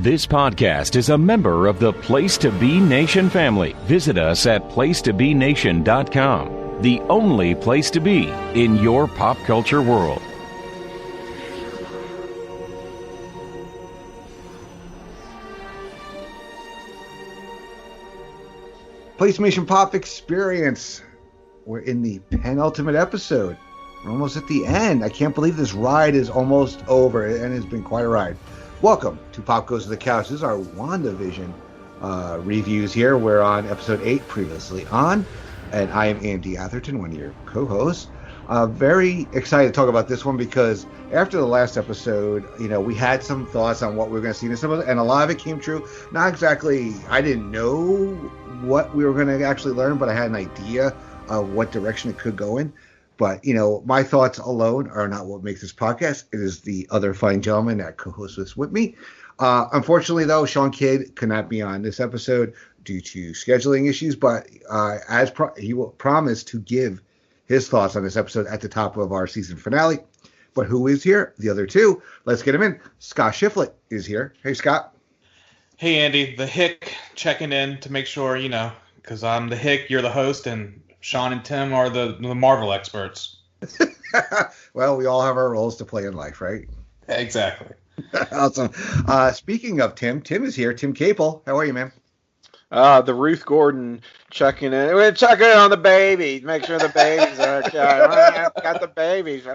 This podcast is a member of the Place to Be Nation family. Visit us at placetobenation.com, the only place to be in your pop culture world. PlayStation Pop Experience. We're in the penultimate episode. We're almost at the end. I can't believe this ride is almost over, and it's been quite a ride. Welcome to Pop Goes to the Couch. This is our WandaVision reviews here. We're on episode 8, previously on, and I am Andy Atherton, one of your co-hosts. Very excited to talk about this one because after the last episode, we had some thoughts on what we were going to see in this episode, and a lot of it came true. Not exactly, I didn't know what we were going to actually learn, but I had an idea of what direction it could go in. But, my thoughts alone are not what makes this podcast. It is the other fine gentleman that co-hosts this with me. Unfortunately, though, Shawn Kidd could not be on this episode due to scheduling issues, but he will promise to give his thoughts on this episode at the top of our season finale. But who is here? The other two. Let's get him in. Scott Shifflett is here. Hey, Scott. Hey, Andy. The Hick checking in to make sure, because I'm the Hick, you're the host, and Shawn and Tim are the Marvel experts. Well, we all have our roles to play in life, right? Exactly. Awesome. Speaking of Tim is here. Tim Capel. How are you, man? The Ruth Gordon checking in. We're checking in on the babies. Make sure the babies are okay. Got the babies.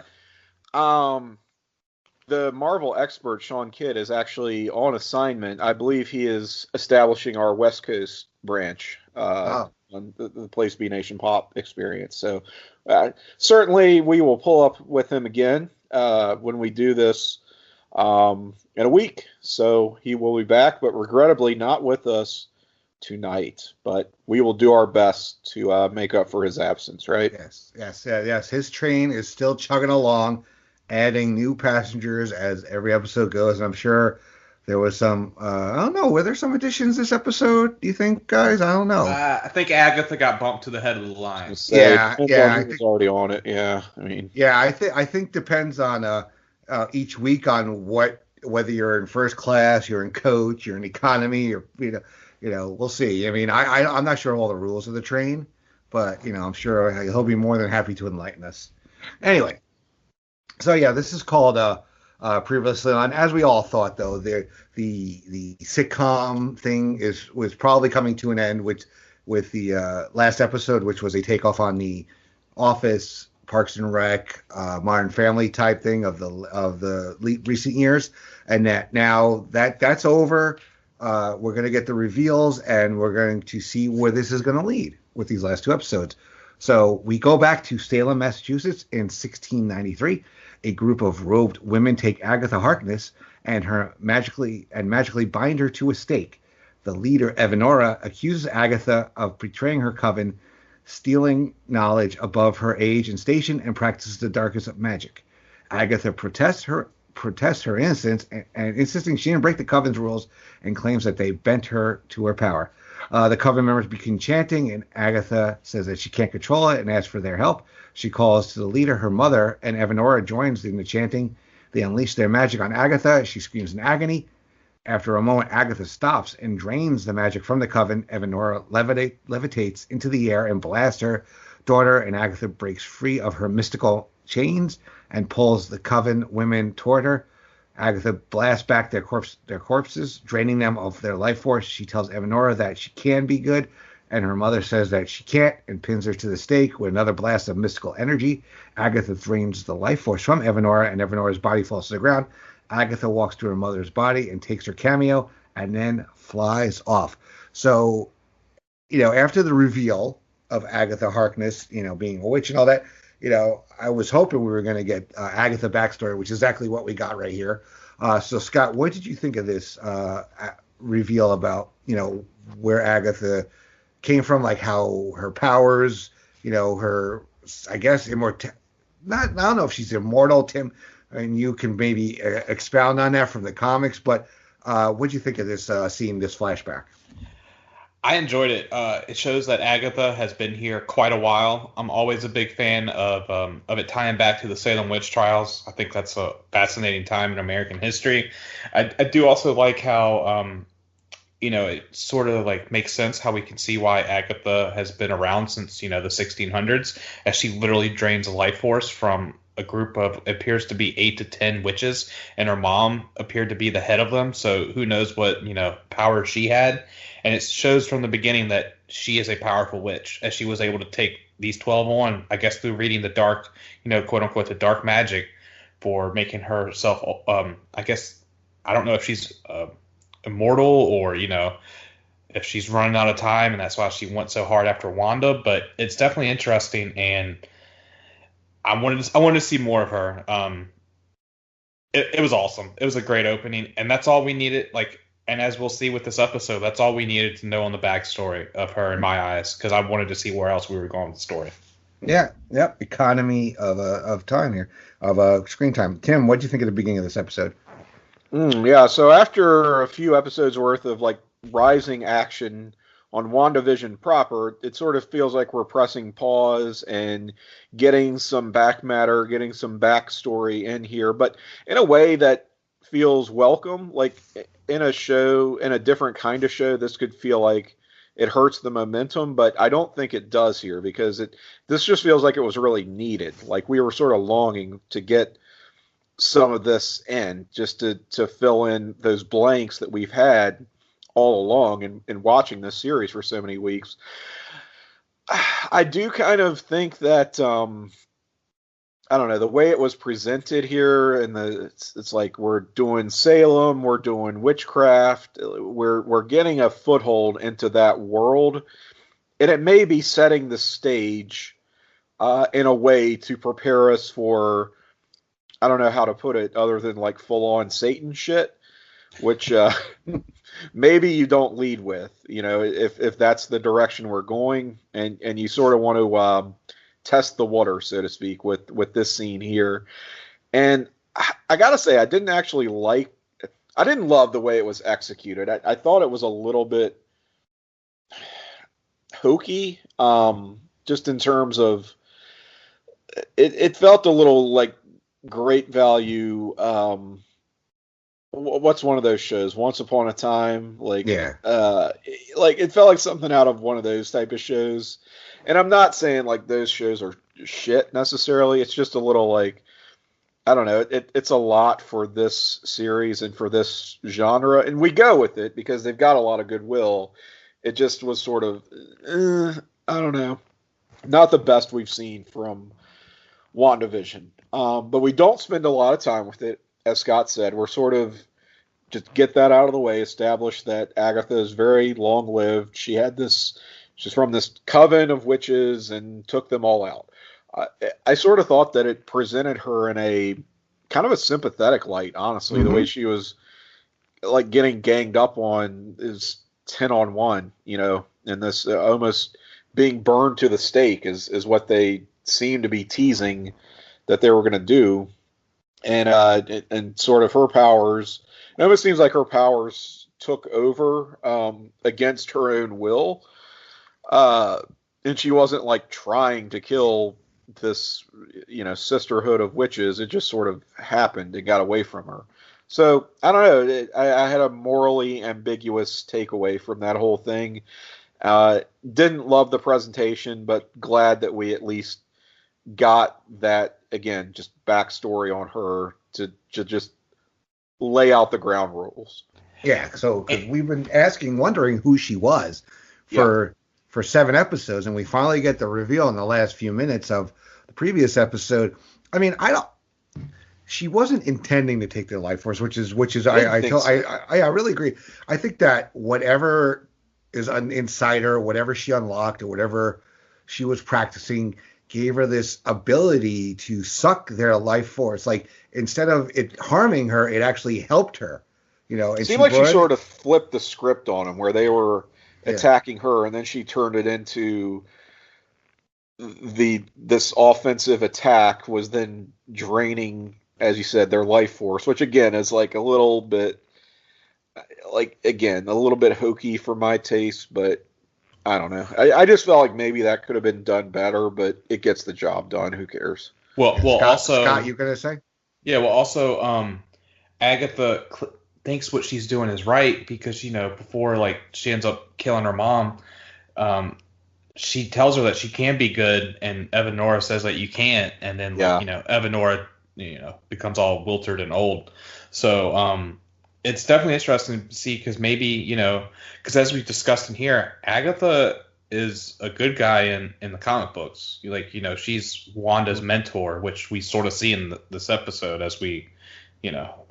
The Marvel expert, Shawn Kidd, is actually on assignment. I believe he is establishing our West Coast branch. On the Place Be Nation Pop experience. So certainly we will pull up with him again when we do this in a week. So he will be back, but regrettably not with us tonight. But we will do our best to make up for his absence, right? Yes. His train is still chugging along, adding new passengers as every episode goes. And I'm sure there was some, I don't know, were there some additions this episode, do you think, guys? I don't know. I think Agatha got bumped to the head of the line. I think already on it. Yeah, I think depends on each week on whether you're in first class, you're in coach, you're in economy, or we'll see. I mean, I'm not sure all the rules of the train, but I'm sure he'll be more than happy to enlighten us. Anyway, so yeah, this is called previously on. As we all thought, though, the sitcom thing was probably coming to an end with the last episode, which was a takeoff on the Office, Parks and Rec, Modern Family type thing of the recent years, and that now that's over. We're going to get the reveals, and we're going to see where this is going to lead with these last two episodes. So we go back to Salem, Massachusetts in 1693. A group of robed women take Agatha Harkness and magically bind her to a stake. The leader, Evanora, accuses Agatha of betraying her coven, stealing knowledge above her age and station, and practices the darkest of magic. Agatha protests her innocence and insisting she didn't break the coven's rules, and claims that they bent her to her power. The coven members begin chanting, and Agatha says that she can't control it and asks for their help. She calls to the leader, her mother, and Evanora joins in the chanting. They unleash their magic on Agatha. She screams in agony. After a moment, Agatha stops and drains the magic from the coven. Evanora levitates into the air and blasts her daughter, and Agatha breaks free of her mystical chains and pulls the coven women toward her. Agatha blasts back their corpses, draining them of their life force. She tells Evanora that she can be good, and her mother says that she can't and pins her to the stake with another blast of mystical energy. Agatha drains the life force from Evanora, and Evanora's body falls to the ground. Agatha walks to her mother's body and takes her cameo and then flies off. So, after the reveal of Agatha Harkness, being a witch and all that, I was hoping we were going to get Agatha backstory, which is exactly what we got right here. So, Scott, what did you think of this reveal about, where Agatha came from, like how her powers, her, I guess, I don't know if she's immortal, Tim, and you can maybe expound on that from the comics, but what did you think of this scene, this flashback? I enjoyed it. It shows that Agatha has been here quite a while. I'm always a big fan of it tying back to the Salem witch trials. I think that's a fascinating time in American history. I do also like how it sort of like makes sense how we can see why Agatha has been around since the 1600s, as she literally drains a life force from a group of appears to be 8 to 10 witches, and her mom appeared to be the head of them. So who knows what power she had, and it shows from the beginning that she is a powerful witch, as she was able to take these 12 on, I guess, through reading the dark, quote unquote, the dark magic, for making herself. I guess I don't know if she's immortal or if she's running out of time, and that's why she went so hard after Wanda. But it's definitely interesting, and I wanted to see more of her. It was awesome. It was a great opening, and that's all we needed. And as we'll see with this episode, that's all we needed to know on the backstory of her, in my eyes, because I wanted to see where else we were going with the story. Yeah, yep. Economy of time here, of screen time. Tim, what did you think of the beginning of this episode? Yeah, so after a few episodes worth of rising action on WandaVision proper, it sort of feels like we're pressing pause and getting some back matter, getting some backstory in here, but in a way that feels welcome. Like in a show, in a different kind of show, this could feel like it hurts the momentum, but I don't think it does here, because this just feels like it was really needed. Like we were sort of longing to get some of this in, just to fill in those blanks that we've had all along in watching this series for so many weeks. I do kind of think that I don't know, the way it was presented here, and it's like we're doing Salem, we're doing witchcraft, we're getting a foothold into that world, and it may be setting the stage in a way to prepare us for, I don't know how to put it other than full on Satan shit, which maybe you don't lead with, if that's the direction we're going, and you sort of want to test the water, so to speak, with this scene here. And I gotta say, I didn't love the way it was executed. I thought it was a little bit hokey, just in terms of it felt a little like great value. What's one of those shows? Once Upon a Time, it felt like something out of one of those type of shows. And I'm not saying those shows are shit necessarily. It's just a little I don't know. It's a lot for this series and for this genre, and we go with it because they've got a lot of goodwill. It just was sort of, I don't know, not the best we've seen from WandaVision. But we don't spend a lot of time with it. As Scott said, we're sort of just get that out of the way, establish that Agatha is very long-lived. She's from this coven of witches and took them all out. I sort of thought that it presented her in a kind of a sympathetic light, honestly. Mm-hmm. The way she was getting ganged up on is 10-on-1, and this almost being burned to the stake is what they seem to be teasing that they were going to do. And sort of her powers, it almost seems like her powers took over against her own will. And she wasn't trying to kill this, sisterhood of witches. It just sort of happened and got away from her. So I don't know. I had a morally ambiguous takeaway from that whole thing. Didn't love the presentation, but glad that we at least got that, again, just backstory on her to just lay out the ground rules. Yeah, so cause we've been wondering who she was for 7 episodes, and we finally get the reveal in the last few minutes of the previous episode. I mean, she wasn't intending to take their life force, which is I really agree. I think that whatever is inside her, whatever she unlocked or whatever she was practicing, gave her this ability to suck their life force. Instead of it harming her, it actually helped her. And it seemed like she sort of flipped the script on them, where they were attacking her, and then she turned it into this offensive attack was then draining, as you said, their life force, which again is a little bit hokey for my taste, but I don't know. I just felt like maybe that could have been done better, but it gets the job done. Who cares? Well, Scott, you gonna say? Yeah, well, also, Agatha thinks what she's doing is right because, before, like, she ends up killing her mom, she tells her that she can be good, and Evanora says that you can't, and then, Evanora, becomes all wilted and old. So, it's definitely interesting to see because maybe, because as we've discussed in here, Agatha is a good guy in the comic books. She's Wanda's mentor, which we sort of see in this episode as we,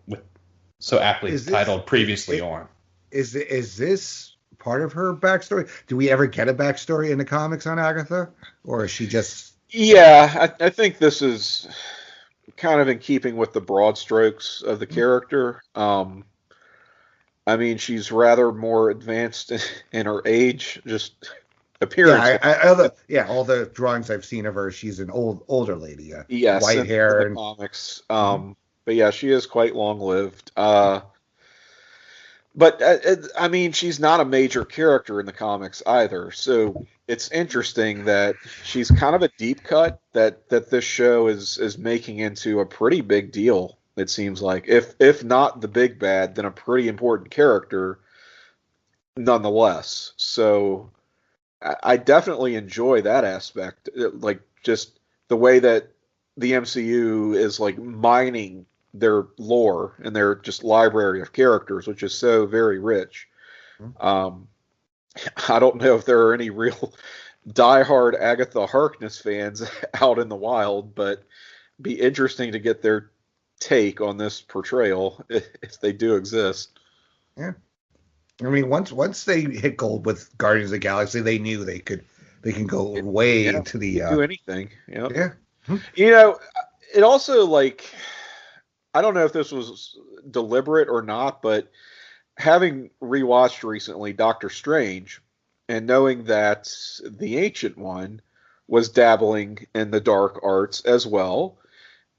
with so aptly titled previously on. Is this part of her backstory? Do we ever get a backstory in the comics on Agatha, or is she just? Yeah, I think this is kind of in keeping with the broad strokes of the character. I mean, she's rather more advanced in her age, just appearance. Yeah, all the drawings I've seen of her, she's an older lady. Yes, white hair in the comics. But yeah, she is quite long-lived. But I mean, she's not a major character in the comics either. So it's interesting that she's kind of a deep cut that this show is making into a pretty big deal. It seems like, if not the big bad, then a pretty important character, nonetheless. So I definitely enjoy that aspect, like just the way that the MCU is like mining their lore and their just library of characters, which is so very rich. I don't know if there are any real diehard Agatha Harkness fans out in the wild, but it'd be interesting to get their take on this portrayal if they do exist. Yeah, I mean, once they hit gold with Guardians of the Galaxy, they knew they can go way into the do anything. Yep. Yeah, it also, like, I don't know if this was deliberate or not, but having rewatched recently Doctor Strange and knowing that the Ancient One was dabbling in the dark arts as well,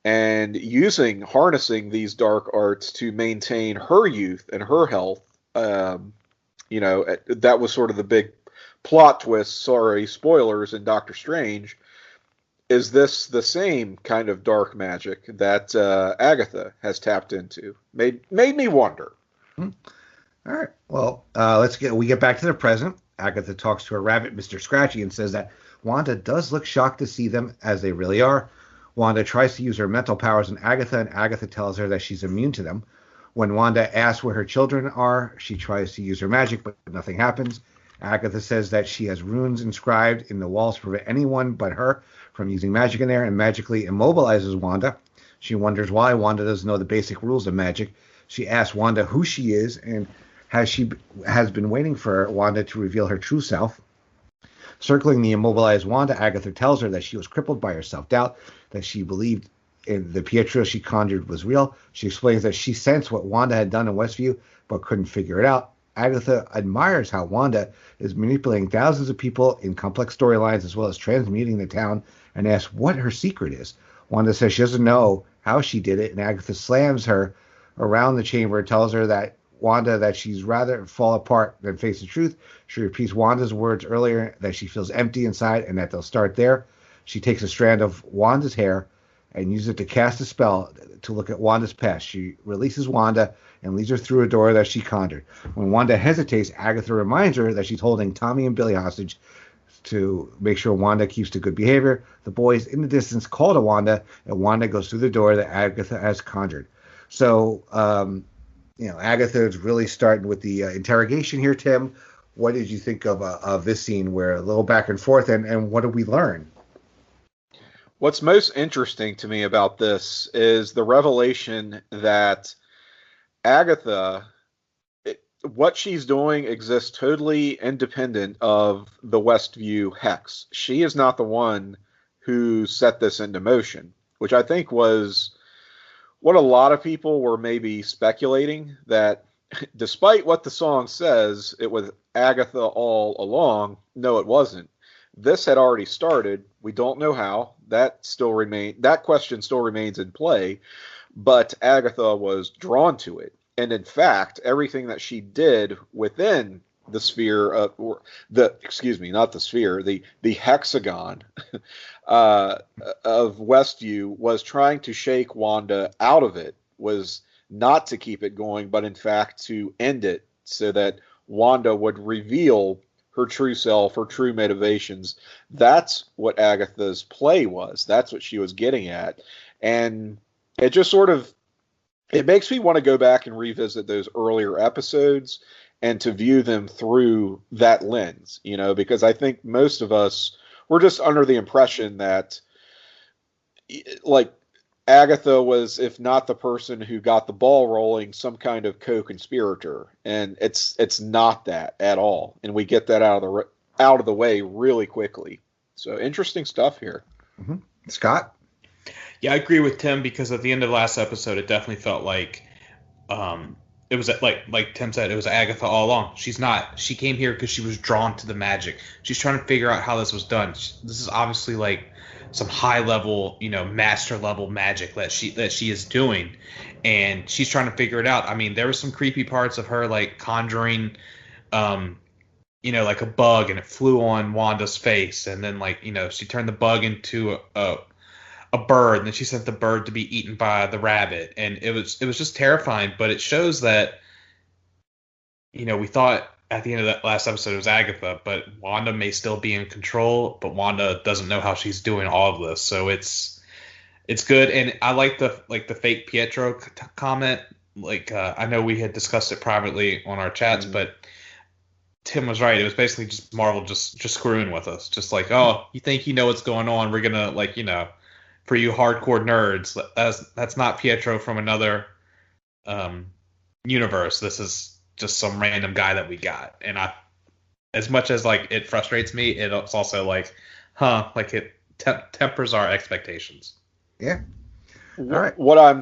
and harnessing these dark arts to maintain her youth and her health, that was sort of the big plot twist. Sorry, spoilers in Doctor Strange. Is this the same kind of dark magic that Agatha has tapped into? Made me wonder. All right. Well, we get back to the present. Agatha talks to her rabbit, Mr. Scratchy, and says that Wanda does look shocked to see them as they really are. Wanda tries to use her mental powers on Agatha, and Agatha tells her that she's immune to them. When Wanda asks where her children are, she tries to use her magic, but nothing happens. Agatha says that she has runes inscribed in the walls to prevent anyone but her from using magic in there, and magically immobilizes Wanda. She wonders why. Wanda doesn't know the basic rules of magic. She asks Wanda who she is, and has been waiting for Wanda to reveal her true self. Circling the immobilized Wanda, Agatha tells her that she was crippled by her self-doubt, that she believed in the Pietro she conjured was real. She explains that she sensed what Wanda had done in Westview, but couldn't figure it out. Agatha admires how Wanda is manipulating thousands of people in complex storylines as well as transmuting the town, and asks what her secret is. Wanda says she doesn't know how she did it, and Agatha slams her around the chamber and tells her that she's rather fall apart than face the truth. She repeats Wanda's words earlier that she feels empty inside and that they'll start there. She takes a strand of Wanda's hair and uses it to cast a spell to look at Wanda's past. She releases Wanda and leads her through a door that she conjured. When Wanda hesitates, Agatha reminds her that she's holding Tommy and Billy hostage to make sure Wanda keeps to good behavior. The boys in the distance call to Wanda, and Wanda goes through the door that Agatha has conjured. So, Agatha is really starting with the interrogation here, Tim. What did you think of this scene where a little back and forth, and what did we learn? What's most interesting to me about this is the revelation that Agatha, what she's doing exists totally independent of the Westview hex. She is not the one who set this into motion, which I think was what a lot of people were maybe speculating, that despite what the song says, it was Agatha all along. No, it wasn't. This had already started. We don't know how. That question still remains in play, but Agatha was drawn to it. And in fact, everything that she did within the sphere or the excuse me, not the sphere, the hexagon of Westview was trying to shake Wanda out of it, was not to keep it going, but in fact to end it so that Wanda would reveal her true self, her true motivations. That's what Agatha's play was. That's what she was getting at. And it just sort of, it makes me want to go back and revisit those earlier episodes and to view them through that lens, you know, because I think most of us were just under the impression that, like, Agatha was, if not the person who got the ball rolling, some kind of co-conspirator, and it's not that at all, and we get that out of the way really quickly. So interesting stuff here. Mm-hmm. Scott? Yeah, I agree with Tim, because at the end of the last episode, it definitely felt like it was like Tim said, it was Agatha all along. She came here because she was drawn to the magic. She's trying to figure out how this was done. This is obviously like some high level, you know, master level magic that she is doing, and she's trying to figure it out. I mean, there were some creepy parts of her like conjuring, you know, like a bug, and it flew on Wanda's face, and then, like, you know, she turned the bug into a bird, and then she sent the bird to be eaten by the rabbit, and it was just terrifying. But it shows that, you know, we thought at the end of that last episode it was Agatha, but Wanda may still be in control, but Wanda doesn't know how she's doing all of this. So it's good, and I like the fake Pietro comment. Like, I know we had discussed it privately on our chats, but Tim was right. It was basically just Marvel just screwing with us. Just like, oh, you think you know what's going on? We're gonna, like, you know, for you hardcore nerds, that's not Pietro from another universe. This is just some random guy that we got. And as much as, like, it frustrates me, it's also like, like it tempers our expectations. Yeah. All right. What I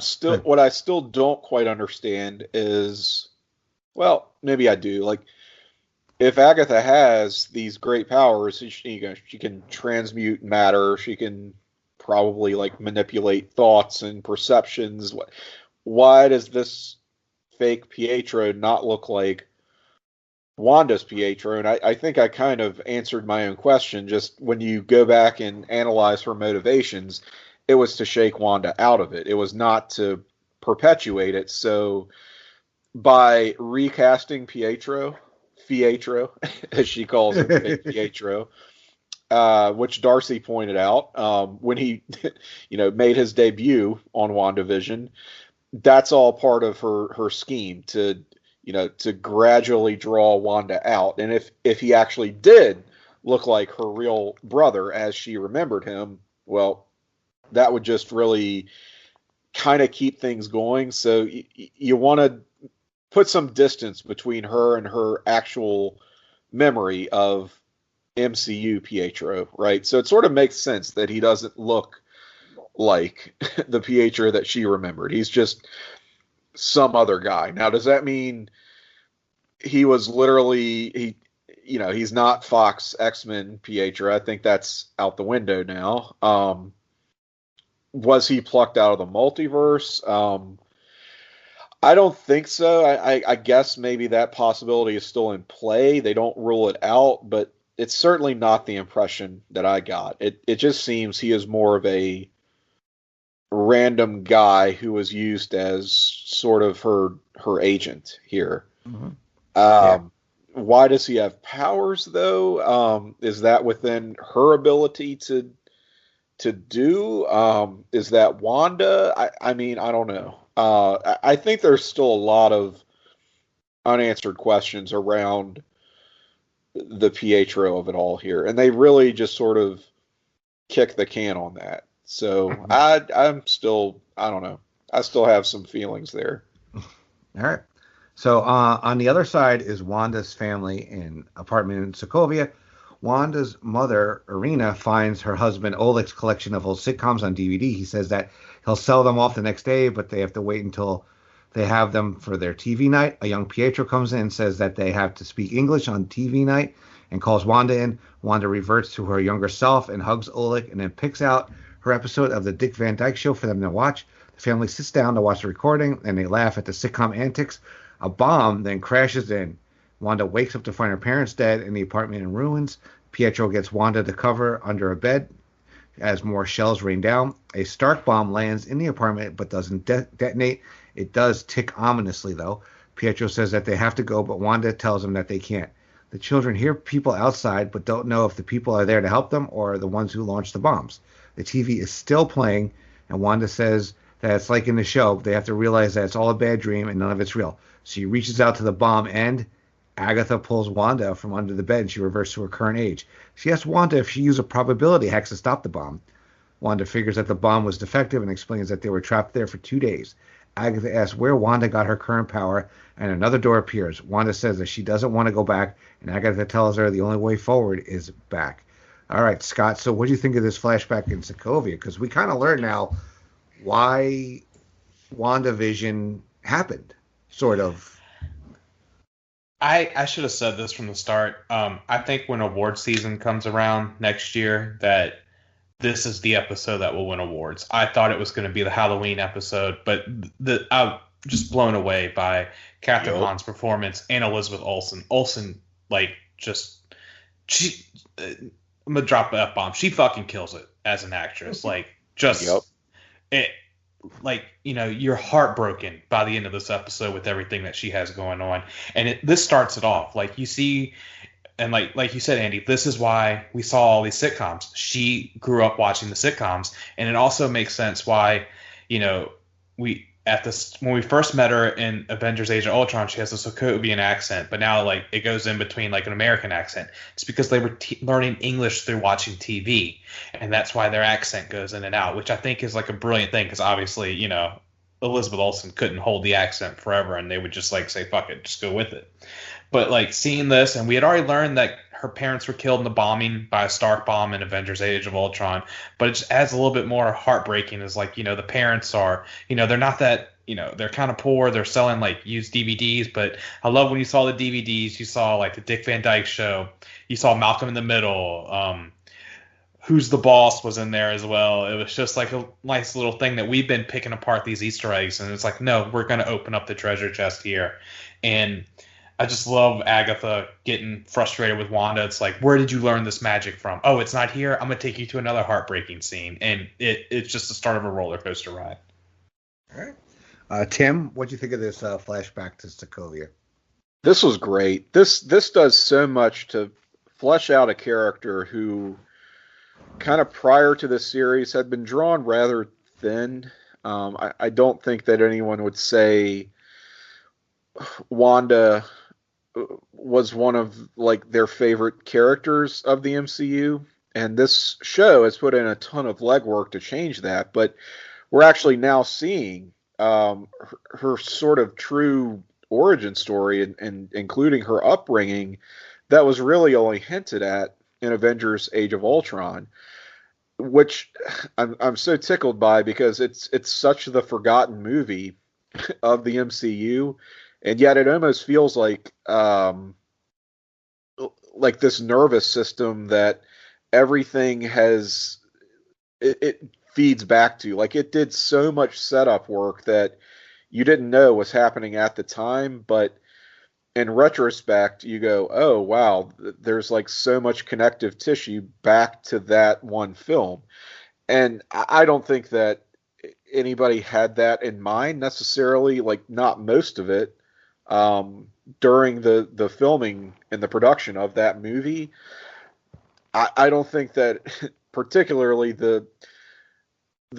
still don't quite understand is, well, maybe I do. Like, if Agatha has these great powers, she can transmute matter. She can probably, like, manipulate thoughts and perceptions. Why does this fake Pietro not look like Wanda's Pietro? And I think I kind of answered my own question. Just when you go back and analyze her motivations, it was to shake Wanda out of it. It was not to perpetuate it. So by recasting Pietro, as she calls him, fake Pietro, which Darcy pointed out when he, you know, made his debut on WandaVision, that's all part of her scheme to, you know, to gradually draw Wanda out. And if he actually did look like her real brother as she remembered him, well, that would just really kind of keep things going. So you want to put some distance between her and her actual memory of MCU Pietro, right? So it sort of makes sense that he doesn't look like the Pietro that she remembered. He's just some other guy. Now, does that mean he was literally, he's not Fox X-Men Pietro? I think that's out the window now. Was he plucked out of the multiverse? I don't think so. I guess maybe that possibility is still in play. They don't rule it out, but it's certainly not the impression that I got. It just seems he is more of a random guy who was used as sort of her agent here. Mm-hmm. Why does he have powers, though? Is that within her ability to do? Is that Wanda? I mean, I don't know. I think there's still a lot of unanswered questions around the Pietro of it all here, and they really just sort of kick the can on that. So I'm still, I don't know. I still have some feelings there. All right. So on the other side is Wanda's family in apartment in Sokovia. Wanda's mother, Irina, finds her husband Oleg's collection of old sitcoms on DVD. He says that he'll sell them off the next day, but they have to wait until they have them for their TV night. A young Pietro comes in and says that they have to speak English on TV night and calls Wanda in. Wanda reverts to her younger self and hugs Oleg and then picks out her episode of the Dick Van Dyke Show for them to watch. The family sits down to watch the recording and they laugh at the sitcom antics. A bomb then crashes in. Wanda wakes up to find her parents dead and the apartment in ruins. Pietro gets Wanda to cover under a bed as more shells rain down. A Stark bomb lands in the apartment but doesn't detonate. It does tick ominously, though. Pietro says that they have to go, but Wanda tells them that they can't. The children hear people outside but don't know if the people are there to help them or are the ones who launched the bombs. The TV is still playing, and Wanda says that it's like in the show. They have to realize that it's all a bad dream and none of it's real. She reaches out to the bomb and Agatha pulls Wanda from under the bed and she reverts to her current age. She asks Wanda if she used a probability hex to stop the bomb. Wanda figures that the bomb was defective and explains that they were trapped there for 2 days. Agatha asks where Wanda got her current power, and another door appears. Wanda says that she doesn't want to go back, and Agatha tells her the only way forward is back. All right, Scott, so what do you think of this flashback in Sokovia? Because we kind of learn now why WandaVision happened, sort of. I should have said this from the start. I think when award season comes around next year, that this is the episode that will win awards. I thought it was going to be the Halloween episode, but I'm just blown away by Catherine Hahn's performance and Elizabeth Olsen. Olsen, I'm gonna drop the F-bomb. She fucking kills it as an actress. You're heartbroken by the end of this episode with everything that she has going on. And this starts it off. Like you see, and like you said, Andy, this is why we saw all these sitcoms. She grew up watching the sitcoms. And it also makes sense why, when we first met her in Avengers Age of Ultron, she has a Sokovian accent, but now it goes in between an American accent. It's because they were learning English through watching TV, and that's why their accent goes in and out, which I think is a brilliant thing, because obviously, Elizabeth Olsen couldn't hold the accent forever, and they would just say, fuck it, just go with it. But seeing this, and we had already learned that her parents were killed in the bombing by a Stark bomb in Avengers Age of Ultron, but it just adds a little bit more heartbreaking. Is the parents are, they're not that, they're kind of poor, they're selling used DVDs, but I love when you saw the DVDs, you saw the Dick Van Dyke Show, you saw Malcolm in the Middle, Who's the Boss was in there as well. It was just a nice little thing that we've been picking apart these Easter eggs, and it's no, we're going to open up the treasure chest here. And I just love Agatha getting frustrated with Wanda. It's where did you learn this magic from? Oh, it's not here. I'm going to take you to another heartbreaking scene. And it's just the start of a roller coaster ride. All right. Tim, what do you think of this flashback to Sokovia? This was great. This does so much to flesh out a character who kind of prior to this series had been drawn rather thin. I don't think that anyone would say Wanda was one of their favorite characters of the MCU, and this show has put in a ton of legwork to change that, but we're actually now seeing her sort of true origin story and including her upbringing that was really only hinted at in Avengers Age of Ultron, which I'm so tickled by, because it's such the forgotten movie of the MCU. And yet it almost feels like this nervous system that everything has, it feeds back to. It did so much setup work that you didn't know was happening at the time, but in retrospect, you go, oh, wow, there's so much connective tissue back to that one film. And I don't think that anybody had that in mind necessarily, not most of it. During the filming and the production of that movie, I don't think that particularly the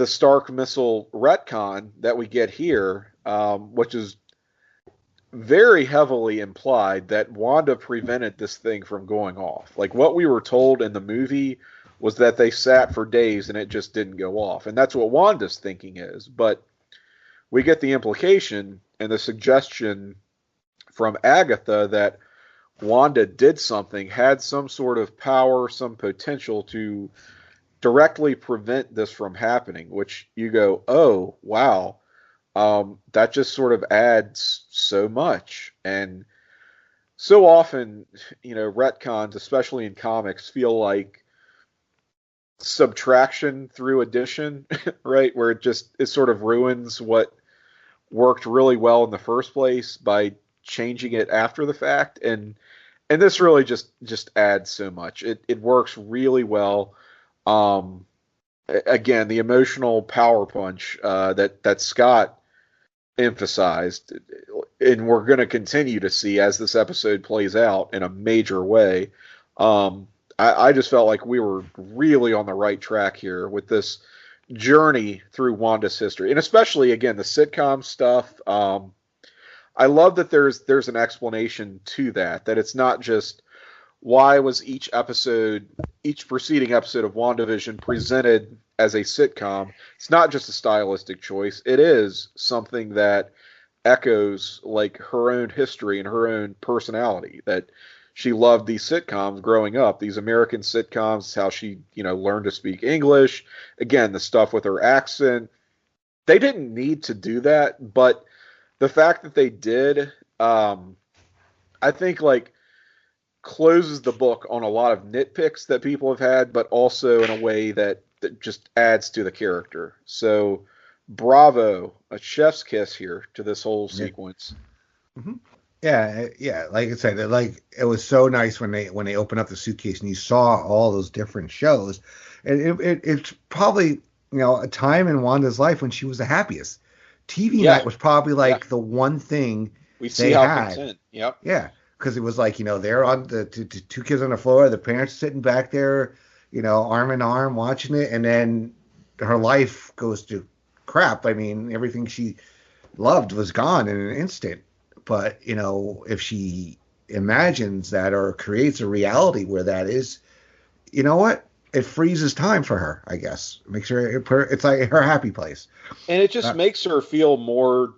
Stark missile retcon that we get here, which is very heavily implied that Wanda prevented this thing from going off. What we were told in the movie was that they sat for days and it just didn't go off, and that's what Wanda's thinking is. But we get the implication and the suggestion from Agatha that Wanda did something, had some sort of power, some potential to directly prevent this from happening, which you go, oh, wow, that just sort of adds so much. And so often, retcons, especially in comics, feel like subtraction through addition, right? Where it sort of ruins what worked really well in the first place by changing it after the fact, and this really just adds so much. It works really well. Again, the emotional power punch that Scott emphasized, and we're going to continue to see as this episode plays out in a major way. I just felt like we were really on the right track here with this journey through Wanda's history, and especially again the sitcom stuff. I love that there's an explanation to that it's not just why was each preceding episode of WandaVision presented as a sitcom. It's not just a stylistic choice. It is something that echoes like her own history and her own personality, that she loved these sitcoms growing up, these American sitcoms, how she, learned to speak English. Again, the stuff with her accent. They didn't need to do that, but the fact that they did, I think, closes the book on a lot of nitpicks that people have had, but also in a way that just adds to the character. So, bravo, a chef's kiss here to this whole sequence. Mm-hmm. Yeah. Like I said, it was so nice when they opened up the suitcase and you saw all those different shows. And it's probably a time in Wanda's life when she was the happiest. TV night was probably the one thing we see how content. Yep. Yeah, because it was they're on the two kids on the floor, the parents sitting back there, arm in arm watching it, and then her life goes to crap. I mean, everything she loved was gone in an instant. But, if she imagines that or creates a reality where that is, you know what? It freezes time for her, I guess. Makes her, it's like her happy place. And it just makes her feel more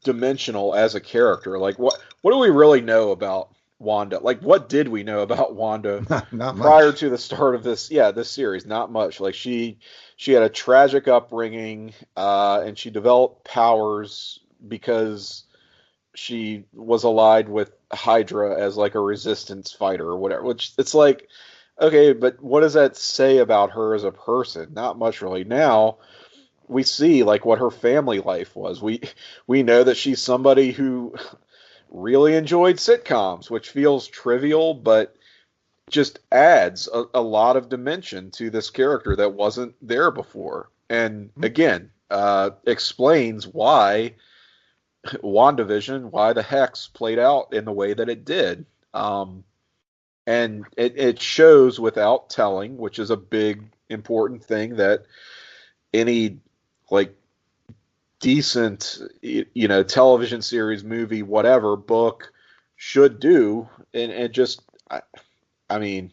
dimensional as a character. Like, what do we really know about Wanda? Like, what did we know about Wanda not prior much. to the start of this series? Not much. Like, she had a tragic upbringing, and she developed powers because she was allied with Hydra as a resistance fighter or whatever, which it's okay, but what does that say about her as a person? Not much really. Now we see what her family life was. We know that she's somebody who really enjoyed sitcoms, which feels trivial, but just adds a lot of dimension to this character that wasn't there before. And again, explains why WandaVision, why the Hex played out in the way that it did. And it shows without telling, which is a big, important thing that any decent, television series, movie, whatever, book should do. And just, I mean,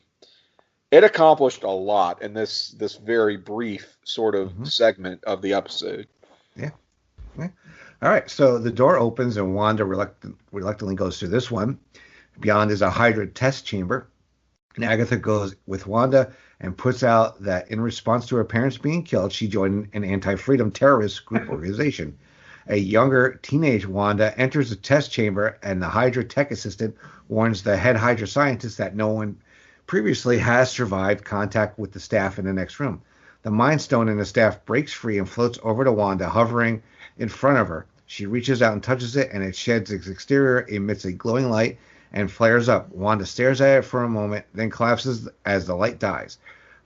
it accomplished a lot in this very brief sort of segment of the episode. Yeah. All right, so the door opens and Wanda reluctantly goes through this one. Beyond is a Hydra test chamber, and Agatha goes with Wanda and puts out that in response to her parents being killed, she joined an anti-freedom terrorist group organization. A younger teenage Wanda enters the test chamber, and the Hydra tech assistant warns the head Hydra scientist that no one previously has survived contact with the staff in the next room. The Mind Stone in the staff breaks free and floats over to Wanda, hovering in front of her. She reaches out and touches it, and it sheds its exterior, emits a glowing light, and flares up. Wanda stares at it for a moment, then collapses as the light dies.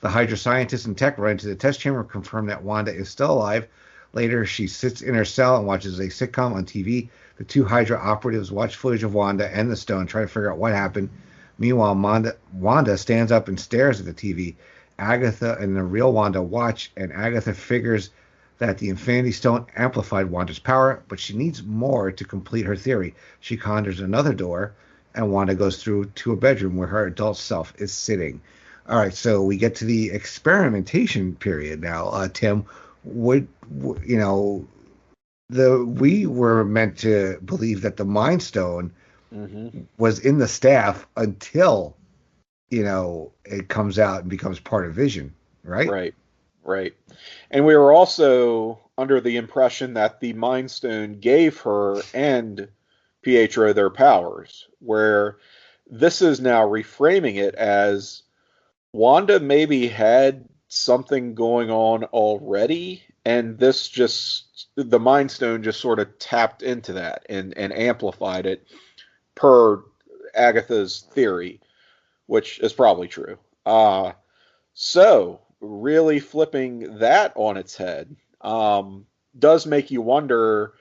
The Hydra scientists and tech run into the test chamber and confirm that Wanda is still alive. Later, she sits in her cell and watches a sitcom on TV. The two Hydra operatives watch footage of Wanda and the stone, try to figure out what happened. Meanwhile, Wanda stands up and stares at the TV. Agatha and the real Wanda watch, and Agatha figures that the Infinity Stone amplified Wanda's power, but she needs more to complete her theory. She conjures another door, and Wanda goes through to a bedroom where her adult self is sitting. All right, so we get to the experimentation period now. Tim, we were meant to believe that the Mind Stone was in the staff until, it comes out and becomes part of Vision, right? Right. And we were also under the impression that the Mind Stone gave her and Pietro their powers, where this is now reframing it as Wanda maybe had something going on already, And the Mind Stone just sort of tapped into that and amplified it per Agatha's theory, which is probably true. So really flipping that on its head does make you wonder,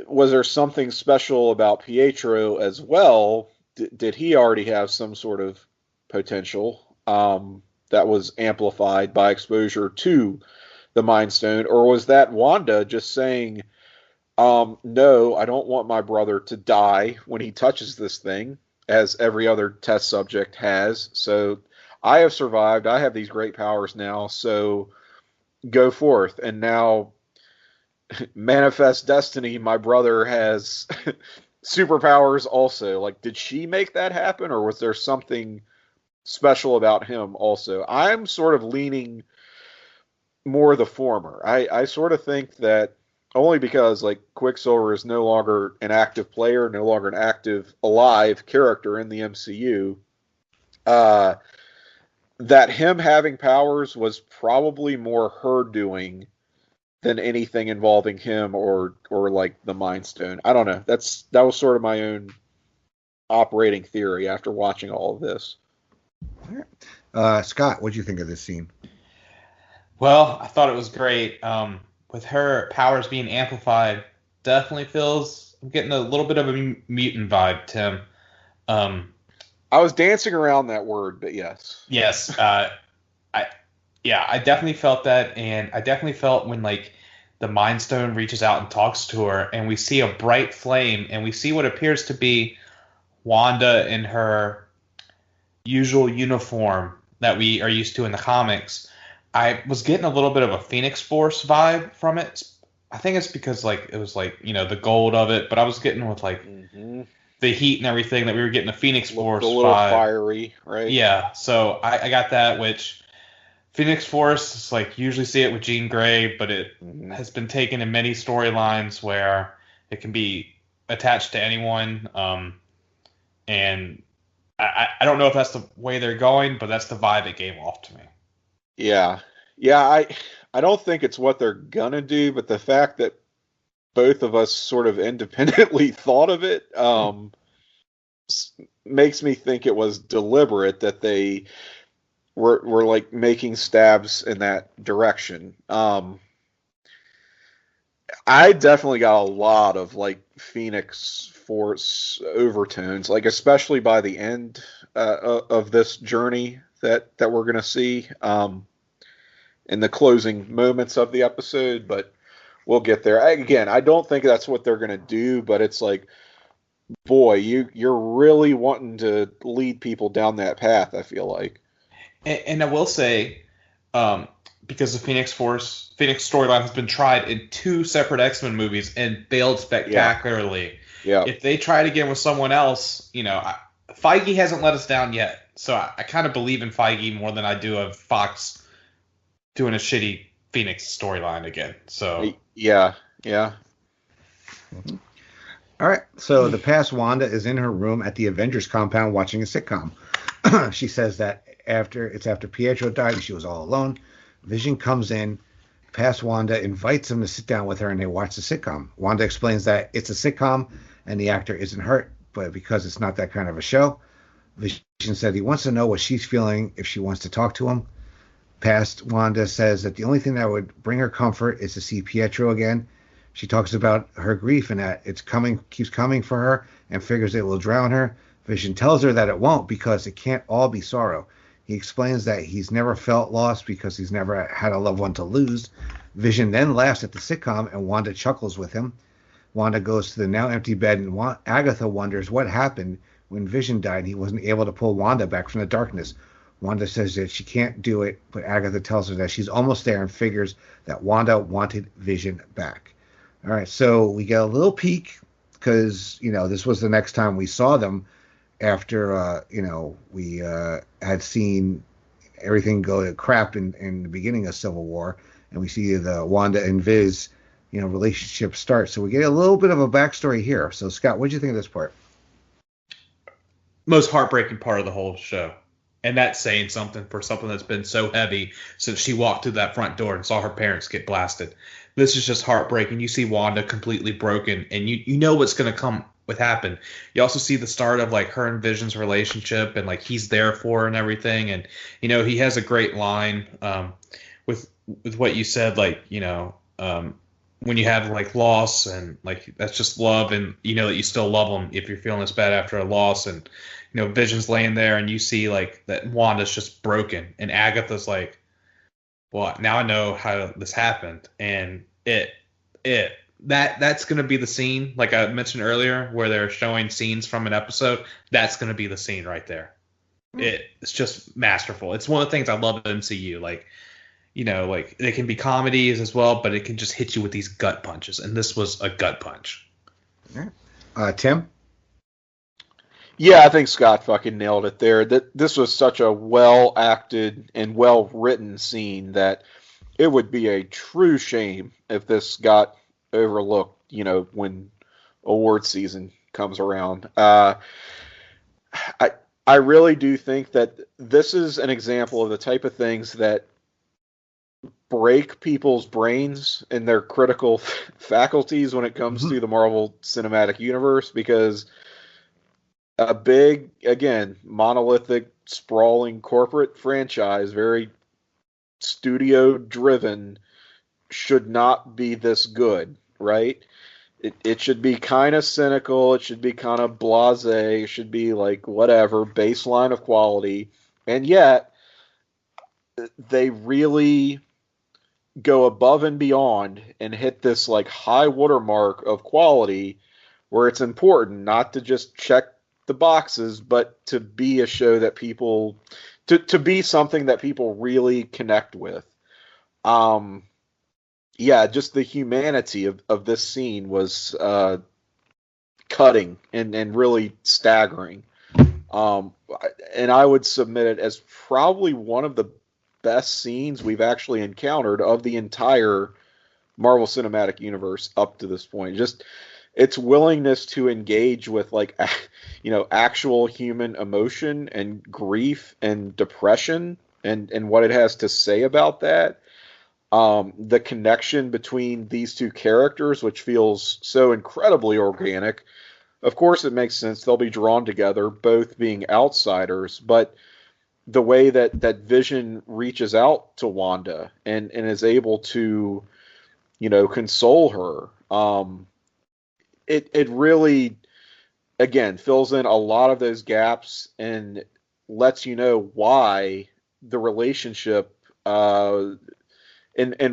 was there something special about Pietro as well? Did he already have some sort of potential that was amplified by exposure to the Mind Stone? Or was that Wanda just saying, no, I don't want my brother to die when he touches this thing, as every other test subject has. So I have survived. I have these great powers now. So go forth. And now, manifest destiny, my brother has superpowers also. Like, did she make that happen, or was there something special about him also? I'm sort of leaning more the former. I sort of think that, only because like Quicksilver is no longer an active player, no longer an active alive character in the MCU, that him having powers was probably more her doing than anything involving him or like the Mind Stone. I don't know. That was sort of my own operating theory after watching all of this. All right. Scott, what did you think of this scene? Well, I thought it was great. With her powers being amplified, definitely I'm getting a little bit of a mutant vibe, Tim. I was dancing around that word, but yes. Yes. I definitely felt that, and I definitely felt when like the Mind Stone reaches out and talks to her, and we see a bright flame, and we see what appears to be Wanda in her usual uniform that we are used to in the comics. I was getting a little bit of a Phoenix Force vibe from it. I think it's because like it was like, the gold of it, but I was getting with like the heat and everything that we were getting a Phoenix Force a little vibe. Fiery, right? Yeah, so I got that, which Phoenix Force is like, usually see it with Jean Grey, but it has been taken in many storylines where it can be attached to anyone. And I don't know if that's the way they're going, but that's the vibe it gave off to me. Yeah. I don't think it's what they're gonna do, but the fact that both of us sort of independently thought of it makes me think it was deliberate that they were like making stabs in that direction. I definitely got a lot of like Phoenix Force overtones, like especially by the end of this journey that we're gonna see in the closing moments of the episode, but we'll get there. I don't think that's what they're gonna do, but it's like, boy, you're really wanting to lead people down that path, I feel like. And I will say, because the Phoenix storyline has been tried in 2 separate X-Men movies and failed spectacularly. Yeah. If they try it again with someone else, Feige hasn't let us down yet. So I kind of believe in Feige more than I do of Fox doing a shitty Phoenix storyline again. So yeah. Mm-hmm. All right. So the past Wanda is in her room at the Avengers compound watching a sitcom. She says that after Pietro died and she was all alone. Vision comes in. Past Wanda invites him to sit down with her and they watch the sitcom. Wanda explains that it's a sitcom and the actor isn't hurt, but because it's not that kind of a show. Vision said he wants to know what she's feeling if she wants to talk to him. Past Wanda says that the only thing that would bring her comfort is to see Pietro again. She talks about her grief and that keeps coming for her and figures it will drown her. Vision tells her that it won't because it can't all be sorrow. He explains that he's never felt lost because he's never had a loved one to lose. Vision then laughs at the sitcom and Wanda chuckles with him. Wanda goes to the now empty bed and Agatha wonders what happened when Vision died and he wasn't able to pull Wanda back from the darkness. Wanda says that she can't do it, but Agatha tells her that she's almost there and figures that Wanda wanted Vision back. All right, so we get a little peek because, this was the next time we saw them after, we had seen everything go to crap in the beginning of Civil War, and we see the Wanda and Viz, relationship start. So we get a little bit of a backstory here. So, Scott, what did you think of this part? Most heartbreaking part of the whole show. And that's saying something for something that's been so heavy since she walked through that front door and saw her parents get blasted. This is just heartbreaking. You see Wanda completely broken, and you know what's going to come with happen. You also see the start of like her and Vision's relationship, and like he's there for her and everything. And he has a great line with what you said, like when you have like loss and like that's just love, and you know that you still love them if you're feeling this bad after a loss. And Vision's laying there, and you see like that Wanda's just broken, and Agatha's like, well, now I know how this happened. And that's going to be the scene, like I mentioned earlier, where they're showing scenes from an episode. That's going to be the scene right there. It's just masterful. It's one of the things I love at MCU. Like, like they can be comedies as well, but it can just hit you with these gut punches. And this was a gut punch. Tim? Yeah, I think Scott fucking nailed it there. This was such a well-acted and well-written scene that it would be a true shame if this got overlooked, when award season comes around. I really do think that this is an example of the type of things that break people's brains and their critical faculties when it comes to the Marvel Cinematic Universe, because a big, again, monolithic, sprawling corporate franchise, very studio-driven, should not be this good, right? It should be kind of cynical. It should be kind of blasé. It should be like whatever, baseline of quality. And yet, they really go above and beyond and hit this like high watermark of quality where it's important not to just check the boxes, but to be a show that people, to be something that people really connect with. Just the humanity of this scene was cutting and really staggering. And I would submit it as probably one of the best scenes we've actually encountered of the entire Marvel Cinematic Universe up to this point. Just its willingness to engage with like actual human emotion and grief and depression and what it has to say about that. The connection between these two characters, which feels so incredibly organic. Of course, it makes sense. They'll be drawn together, both being outsiders, but the way that Vision reaches out to Wanda and is able to, console her, it really, again, fills in a lot of those gaps and lets you know why the relationship and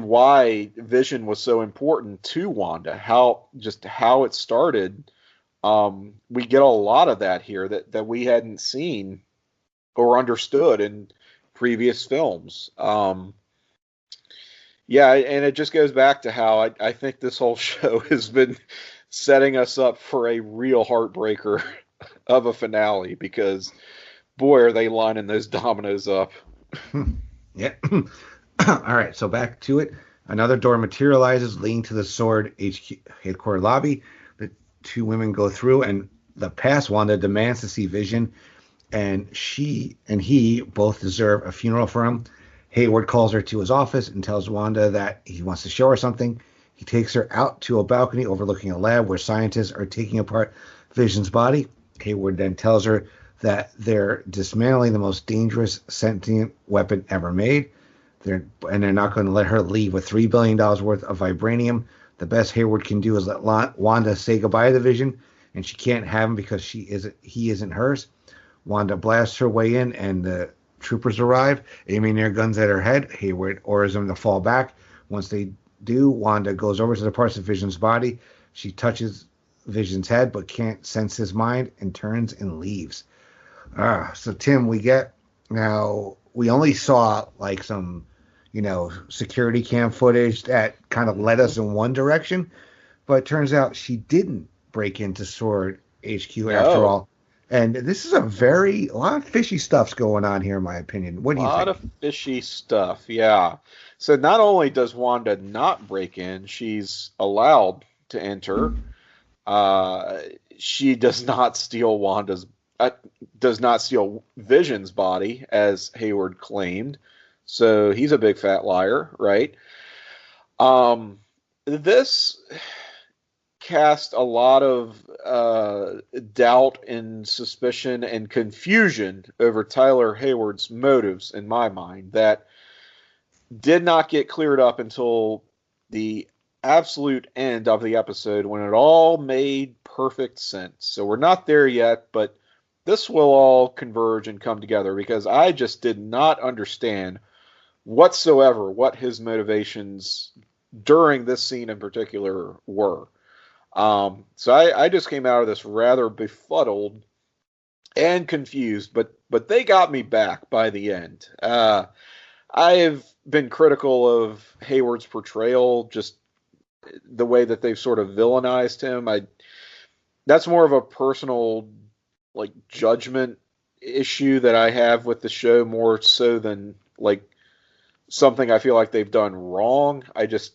why Vision was so important to Wanda, how it started. We get a lot of that here that we hadn't seen or understood in previous films. And it just goes back to how I think this whole show has been setting us up for a real heartbreaker of a finale, because boy, are they lining those dominoes up. Yeah. All right, so back to it. Another door materializes, leading to the Sword HQ headquarters lobby. The two women go through, and the past Wanda demands to see Vision, and she and he both deserve a funeral for him. Hayward calls her to his office and tells Wanda that he wants to show her something. He takes her out to a balcony overlooking a lab where scientists are taking apart Vision's body. Hayward then tells her that they're dismantling the most dangerous sentient weapon ever made. They're not going to let her leave with $3 billion worth of vibranium. The best Hayward can do is let Wanda say goodbye to Vision, and she can't have him because he isn't hers. Wanda blasts her way in, and the troopers arrive, aiming their guns at her head. Hayward orders them to fall back. Once they do, Wanda goes over to the parts of Vision's body. She touches Vision's head, but can't sense his mind, and turns and leaves. So Tim, we only saw like some, security cam footage that kind of led us in one direction, but it turns out she didn't break into Sword HQ after all. And this is a lot of fishy stuff's going on here, in my opinion. What do you think? A lot of fishy stuff, yeah. So not only does Wanda not break in, she's allowed to enter. She does not steal Wanda's does not steal Vision's body, as Hayward claimed. So he's a big fat liar, right? This cast a lot of doubt and suspicion and confusion over Tyler Hayward's motives in my mind that did not get cleared up until the absolute end of the episode when it all made perfect sense. So we're not there yet, but this will all converge and come together because I just did not understand whatsoever what his motivations during this scene in particular were. So I just came out of this rather befuddled and confused, but they got me back by the end. I have been critical of Hayward's portrayal, just the way that they've sort of villainized him. That's more of a personal like judgment issue that I have with the show more so than like something I feel like they've done wrong. I just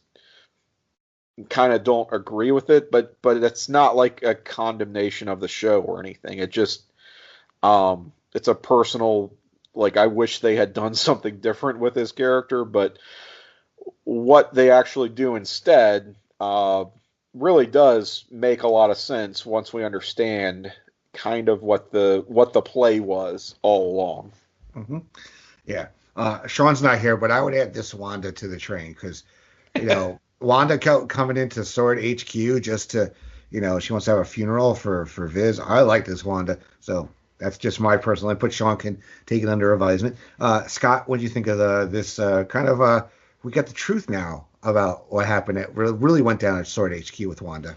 kind of don't agree with it, but it's not like a condemnation of the show or anything. It just it's a personal, like, I wish they had done something different with his character, but what they actually do instead really does make a lot of sense once we understand kind of what the play was all along. Mm-hmm. Yeah. Sean's not here, but I would add this Wanda to the train because, Wanda coming into Sword HQ just to, she wants to have a funeral for Viz. I like this Wanda. So that's just my personal input. Sean can take it under advisement. Scott, what do you think of this we got the truth now about what happened. It really went down at Sword HQ with Wanda.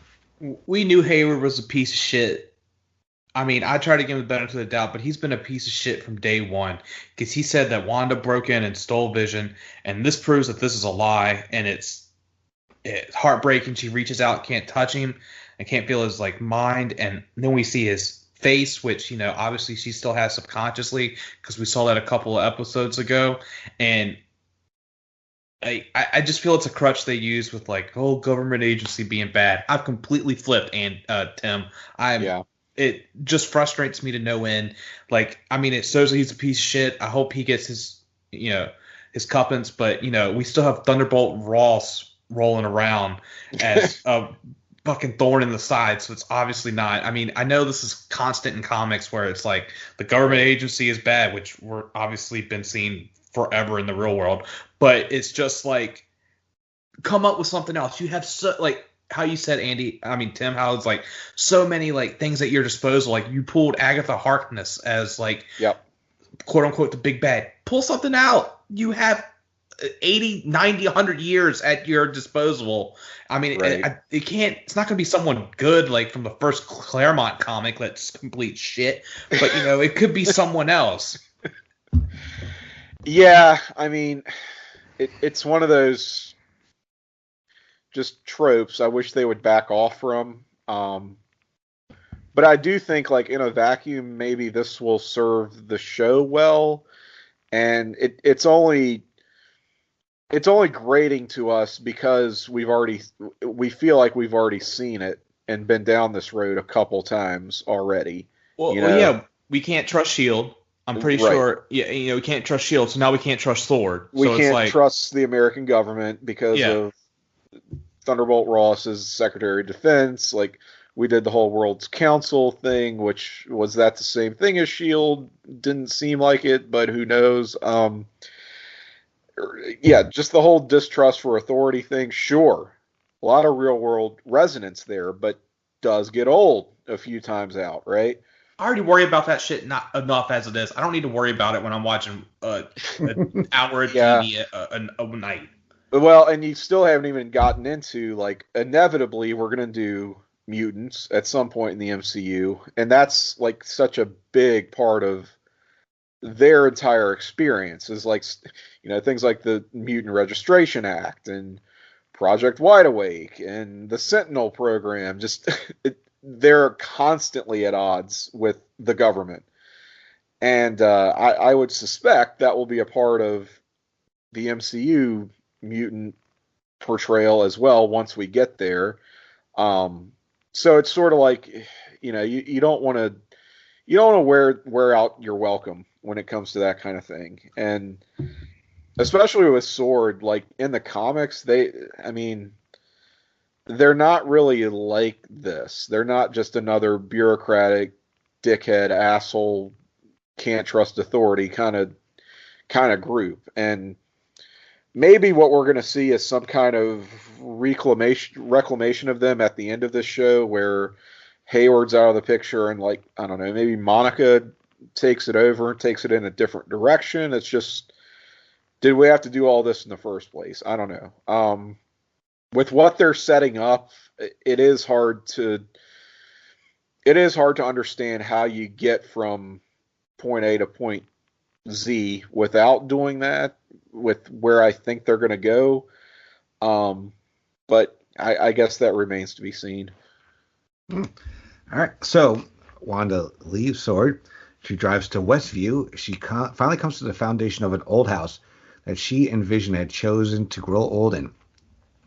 We knew Hayward was a piece of shit. I mean, I tried to give him the benefit of the doubt, but he's been a piece of shit from day one because he said that Wanda broke in and stole Vision, and this proves that this is a lie, and it's heartbreaking. She reaches out, can't touch him, and can't feel his mind, and then we see his face, which, obviously she still has subconsciously because we saw that a couple of episodes ago, and I just feel it's a crutch they use with government agency being bad. I've completely flipped, and Tim, it just frustrates me to no end. It shows that he's a piece of shit. I hope he gets his comeuppance, but we still have Thunderbolt Ross rolling around as a fucking thorn in the side, so it's obviously not. I mean, I know this is constant in comics where it's like the government agency is bad, which we're obviously been seeing forever in the real world, but it's just come up with something else. You have how you said, Tim, how it's so many things at your disposal. You pulled Agatha Harkness as quote unquote the big bad. Pull something out. You have 80, 90, 100 years at your disposal. I mean, right. It's not going to be someone good from the first Claremont comic that's complete shit, but it could be someone else. Yeah, I mean, it's one of those just tropes I wish they would back off from. But I do think in a vacuum, maybe this will serve the show well. And it's only grating to us because we feel like we've already seen it and been down this road a couple times already. Well, yeah, we can't trust S.H.I.E.L.D. I'm pretty sure. Yeah, we can't trust S.H.I.E.L.D., so now we can't trust Sword. We can't trust the American government because of Thunderbolt Ross as Secretary of Defense. We did the whole World's Council thing, which was that the same thing as S.H.I.E.L.D.? Didn't seem like it, but who knows? Just the whole distrust for authority thing. Sure, a lot of real world resonance there, but does get old a few times out, right? I already worry about that shit not enough as it is. I don't need to worry about it when I'm watching an hour of TV a night. Well, and you still haven't even gotten into, inevitably we're going to do mutants at some point in the MCU, and that's, such a big part of their entire experience is, things like the Mutant Registration Act and Project Wide Awake and the Sentinel program. Just they're constantly at odds with the government. And I would suspect that will be a part of the MCU mutant portrayal as well once we get there. So it's sort of you don't want to you don't want to wear out your welcome when it comes to that kind of thing. And especially with Sword, like in the comics, they're not really like this. They're not just another bureaucratic dickhead asshole, can't trust authority kind of group. And maybe what we're going to see is some kind of reclamation of them at the end of this show, where Hayward's out of the picture and, like, I don't know, maybe Monica takes it over and takes it in a different direction. It's just, did we have to do all this in the first place? I don't know. With what they're setting up, it is hard to understand how you get from point A to point Z without doing that, with where I think they're going to go. But I guess that remains to be seen. All right. So Wanda leaves Sword. She drives to Westview. She finally comes to the foundation of an old house that she and Vision had chosen to grow old in.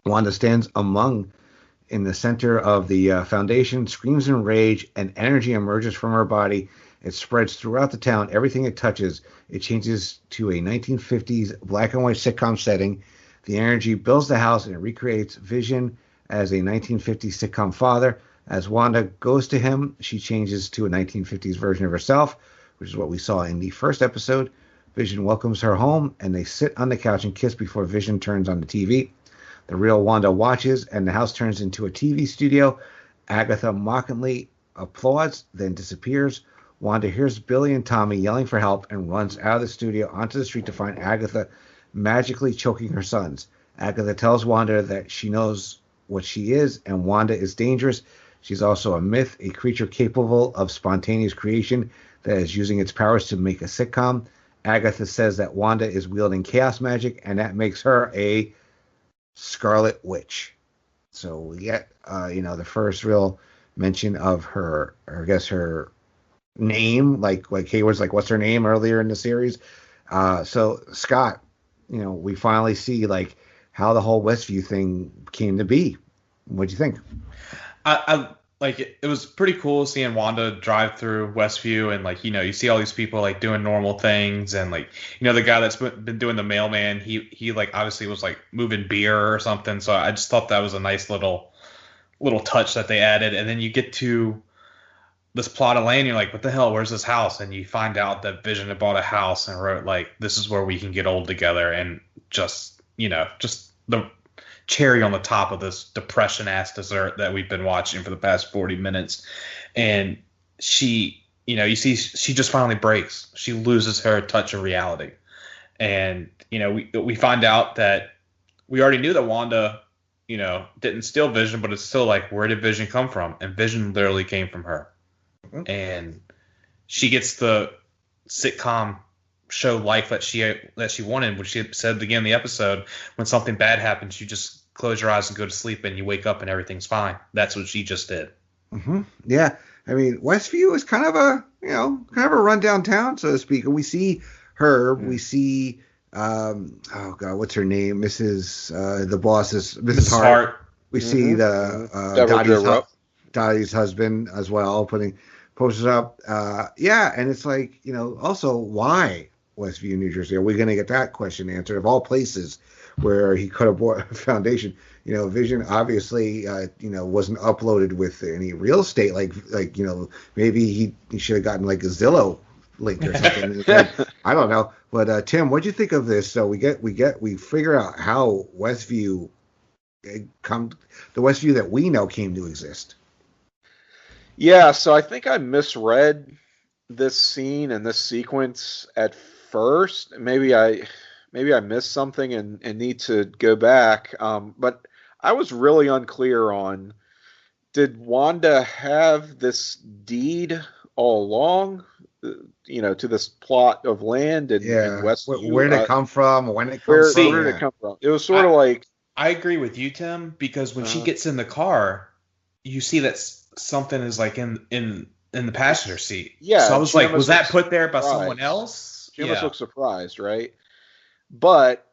Wanda stands in the center of the foundation, screams in rage, and energy emerges from her body. It spreads throughout the town. Everything it touches, it changes to a 1950s black and white sitcom setting. The energy builds the house and it recreates Vision as a 1950s sitcom father. As Wanda goes to him, she changes to a 1950s version of herself, which is what we saw in the first episode. Vision welcomes her home, and they sit on the couch and kiss before Vision turns on the TV. The real Wanda watches, and the house turns into a TV studio. Agatha mockingly applauds, then disappears. Wanda hears Billy and Tommy yelling for help and runs out of the studio onto the street to find Agatha magically choking her sons. Agatha tells Wanda that she knows what she is, and Wanda is dangerous. She's also a myth, a creature capable of spontaneous creation that is using its powers to make a sitcom. Agatha says that Wanda is wielding chaos magic, and that makes her a Scarlet Witch. So we get, the first real mention of her, or I guess her name, like Hayward's like, what's her name earlier in the series. So Scott, we finally see like how the whole Westview thing came to be. What'd you think? I like it was pretty cool seeing Wanda drive through Westview, and like, you see all these people like doing normal things, and like, the guy that's been doing the mailman, he like obviously was like moving beer or something. So I just thought that was a nice little touch that they added. And then you get to this plot of land, you're like, what the hell, where's this house? And you find out that Vision had bought a house and wrote like, this is where we can get old together. And just the cherry on the top of this depression ass dessert that we've been watching for the past 40 minutes. And she, you see, she just finally breaks. She loses her touch of reality. And, we find out that we already knew that Wanda, didn't steal Vision, but it's still like, where did Vision come from? And Vision literally came from her. Mm-hmm. And she gets the sitcom show life that she wanted, which she said at the beginning of the episode, when something bad happens, you just close your eyes and go to sleep, and you wake up and everything's fine. That's what she just did. Mm-hmm. Yeah, I mean, Westview is kind of a rundown town, so to speak. And we see her. Mm-hmm. We see, oh god, what's her name? The boss is Mrs. Hart. We mm-hmm. see the Dottie's husband as well, putting posters up. And it's like, also why Westview, New Jersey? Are we going to get that question answered? Of all places where he could have bought a foundation, Vision obviously, wasn't uploaded with any real estate. Like maybe he should have gotten like a Zillow link or something. I don't know. But Tim, what'd you think of this? So we figure out how Westview the Westview that we know came to exist. Yeah, so I think I misread this scene and this sequence at first. Maybe I missed something and need to go back. But I was really unclear on, did Wanda have this deed all along, to this plot of land in Westview? Where did it come from? When it comes from? Where did it come from? It was sort of like... I agree with you, Tim, because when she gets in the car, you see that something is like in the passenger seat. Yeah. So I was like, was that put there by someone else? She almost looks surprised, right? But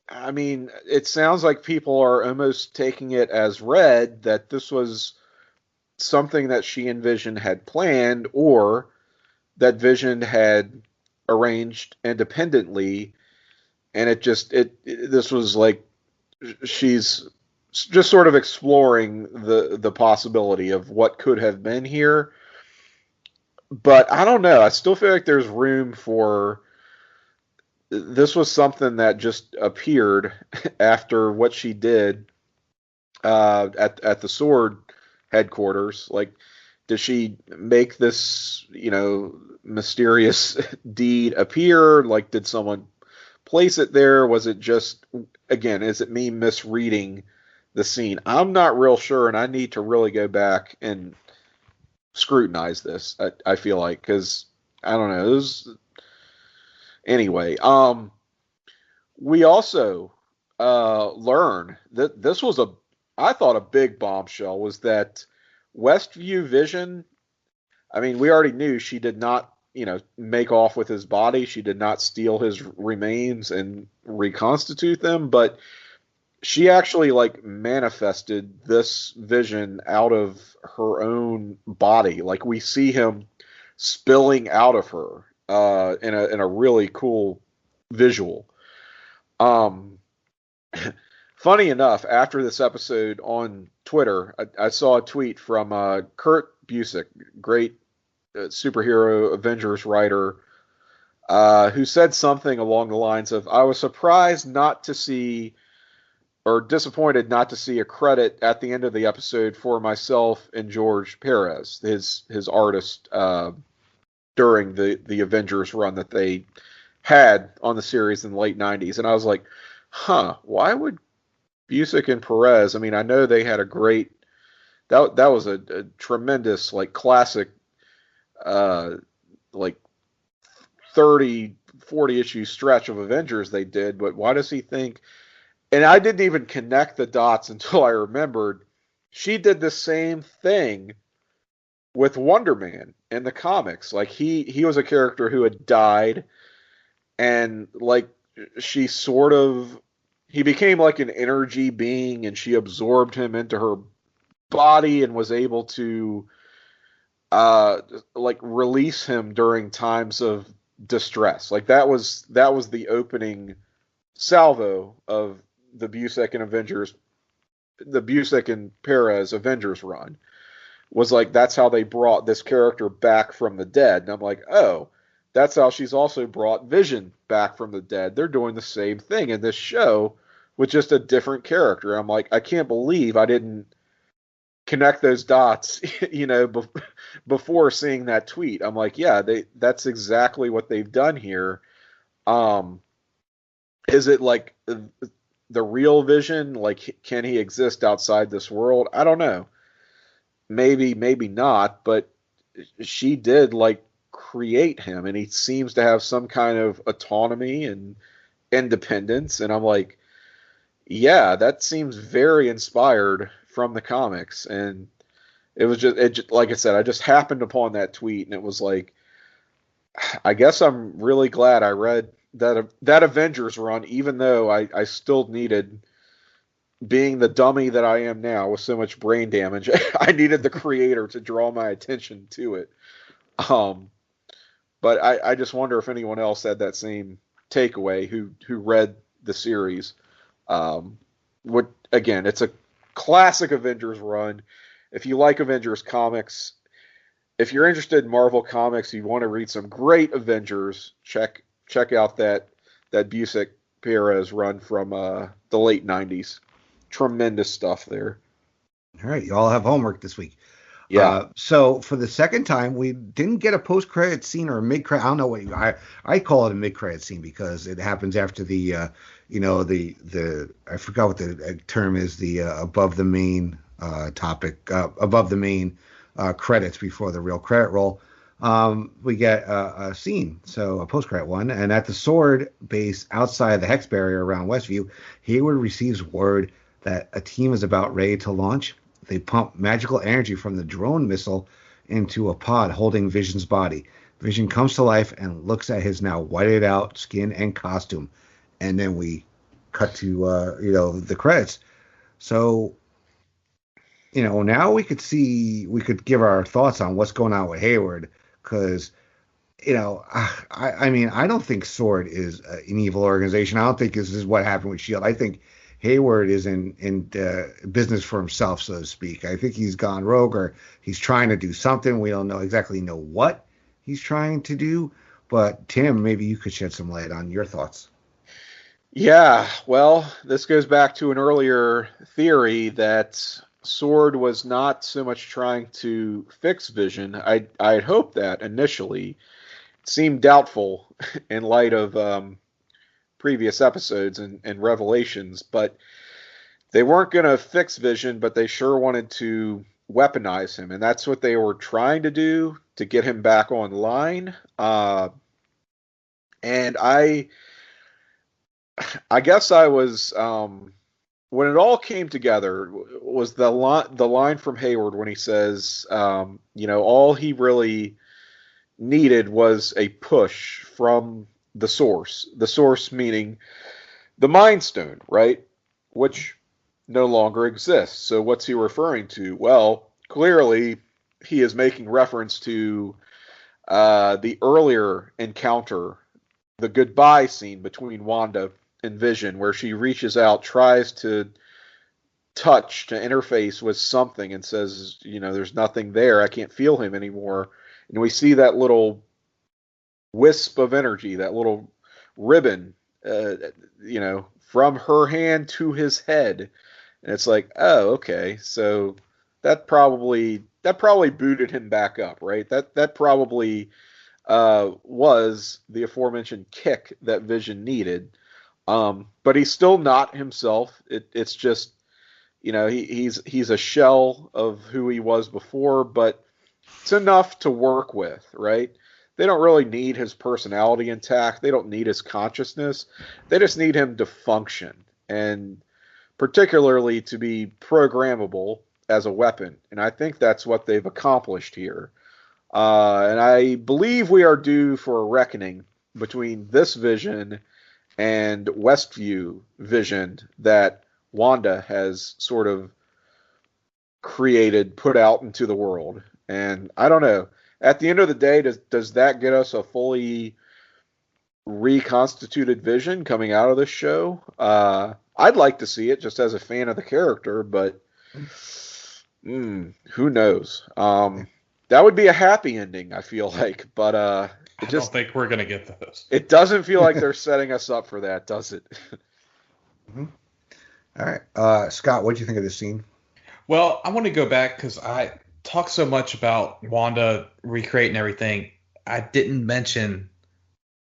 I mean, it sounds like people are almost taking it as read that this was something that she and Vision had planned, or that Vision had arranged independently, and this was like she's just sort of exploring the possibility of what could have been here. But I don't know. I still feel like there's room for this was something that just appeared after what she did at the Sword headquarters. Like, did she make this, mysterious deed appear? Like, did someone place it there? Was it just, again, is it me misreading the scene? I'm not real sure, and I need to really go back and scrutinize this. I feel like, because I don't know. Anyway, we also learn that this was I thought a big bombshell was that Westview Vision. I mean, we already knew she did not, make off with his body. She did not steal his remains and reconstitute them, but she actually like manifested this vision out of her own body. Like, we see him spilling out of her in a really cool visual. Funny enough, after this episode on Twitter, I saw a tweet from Kurt Busiek, great superhero Avengers writer, who said something along the lines of, "I was surprised not to see, or disappointed not to see, a credit at the end of the episode for myself and George Perez, his artist, during the Avengers run that they had on the series in the late 90s." And I was like, why would Busiek and Perez, I mean, I know they had a great, that was a tremendous, like, classic, like 30, 40 issue stretch of Avengers they did, but why does he think, and I didn't even connect the dots until I remembered she did the same thing with Wonder Man in the comics. Like, he was a character who had died, and like he became like an energy being, and she absorbed him into her body and was able to like release him during times of distress. Like, that was the opening salvo of the Busiek and Perez Avengers run, was like, that's how they brought this character back from the dead. And I'm like, oh, that's how she's also brought Vision back from the dead. They're doing the same thing in this show with just a different character. I'm like, I can't believe I didn't connect those dots, before seeing that tweet. I'm like, yeah, that's exactly what they've done here. Is it like the real Vision? Like, can he exist outside this world? I don't know. Maybe not, but she did like create him, and he seems to have some kind of autonomy and independence. And I'm like, yeah, that seems very inspired from the comics. And it was just like I said, I just happened upon that tweet, and it was like, I guess I'm really glad I read that Avengers run, even though I still needed, being the dummy that I am now with so much brain damage, I needed the creator to draw my attention to it. But I just wonder if anyone else had that same takeaway who read the series. Again, it's a classic Avengers run. If you like Avengers comics, if you're interested in Marvel comics, you want to read some great Avengers, check out that Busiek Perez run from the late 90s. Tremendous stuff there. All right, you all have homework this week. Yeah. So for the second time, we didn't get a post-credit scene or a mid-credit. I don't know what I call it a mid-credit scene because it happens after the I forgot what the term is, the above the main topic, above the main credits before the real credit roll. We get a scene, so a post-credit one, and at the Sword base outside the Hex barrier around Westview, Hayward receives word that a team is about ready to launch. They pump magical energy from the drone missile into a pod holding Vision's body. Vision comes to life and looks at his now whited out skin and costume, and then we cut to the credits. So now we could give our thoughts on what's going on with Hayward, because I mean, I don't think Sword is an evil organization. I don't think this is what happened with Shield. I think Hayward is in business for himself, so to speak. I think he's gone rogue, or he's trying to do something. We don't exactly know what he's trying to do. But Tim, maybe you could shed some light on your thoughts. Yeah, well, this goes back to an earlier theory that Sword was not so much trying to fix Vision. I had hoped that initially. It seemed doubtful in light of previous episodes and revelations, but they weren't going to fix Vision, but they sure wanted to weaponize him, and that's what they were trying to do to get him back online. And I guess I was when it all came together was the line from Hayward when he says, all he really needed was a push from the source meaning the Mind Stone, right? Which no longer exists. So what's he referring to? Well, clearly he is making reference to the earlier encounter, the goodbye scene between Wanda and Vision, where she reaches out, tries to touch, to interface with something, and says, there's nothing there. I can't feel him anymore. And we see that little wisp of energy, that little ribbon, from her hand to his head. And it's like, oh, okay. So that probably booted him back up, right? That probably was the aforementioned kick that Vision needed. But he's still not himself. It's just, he's a shell of who he was before, but it's enough to work with, right? They don't really need his personality intact. They don't need his consciousness. They just need him to function, and particularly to be programmable as a weapon. And I think that's what they've accomplished here. And I believe we are due for a reckoning between this Vision and Westview Vision that Wanda has sort of created, put out into the world. And I don't know. At the end of the day, does that get us a fully reconstituted Vision coming out of this show? I'd like to see it just as a fan of the character, but who knows? That would be a happy ending, I feel like. But I don't think we're going to get those. It doesn't feel like they're setting us up for that, does it? Mm-hmm. All right. Scott, what do you think of this scene? Well, I want to go back because I talked so much about Wanda recreating everything. I didn't mention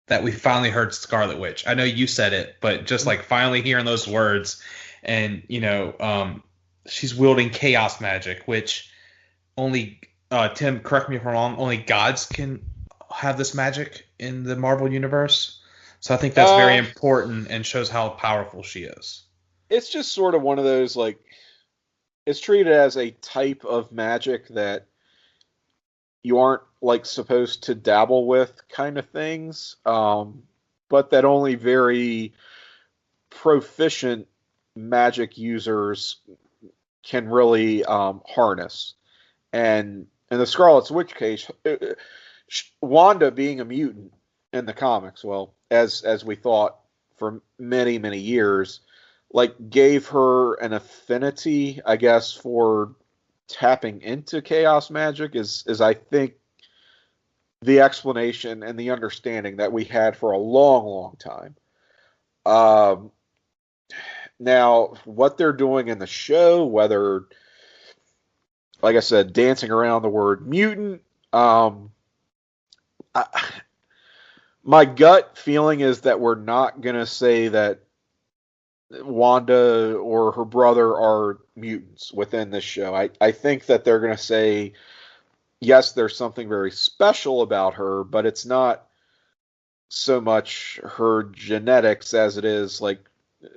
that we finally heard Scarlet Witch. I know you said it, but just like finally hearing those words, and she's wielding chaos magic, which only Tim, correct me if I'm wrong, only gods can have this magic in the Marvel universe. So I think that's very important and shows how powerful she is. It's just sort of one of those, like, it's treated as a type of magic that you aren't like supposed to dabble with kind of things, but that only very proficient magic users can really harness. And in the Scarlet Witch case, Wanda being a mutant in the comics, well, as we thought for many, many years, like gave her an affinity, I guess, for tapping into chaos magic is I think the explanation and the understanding that we had for a long, long time. Now, what they're doing in the show, whether, like I said, dancing around the word mutant, my gut feeling is that we're not going to say that Wanda or her brother are mutants within this show. I think that they're going to say, yes, there's something very special about her, but it's not so much her genetics as it is like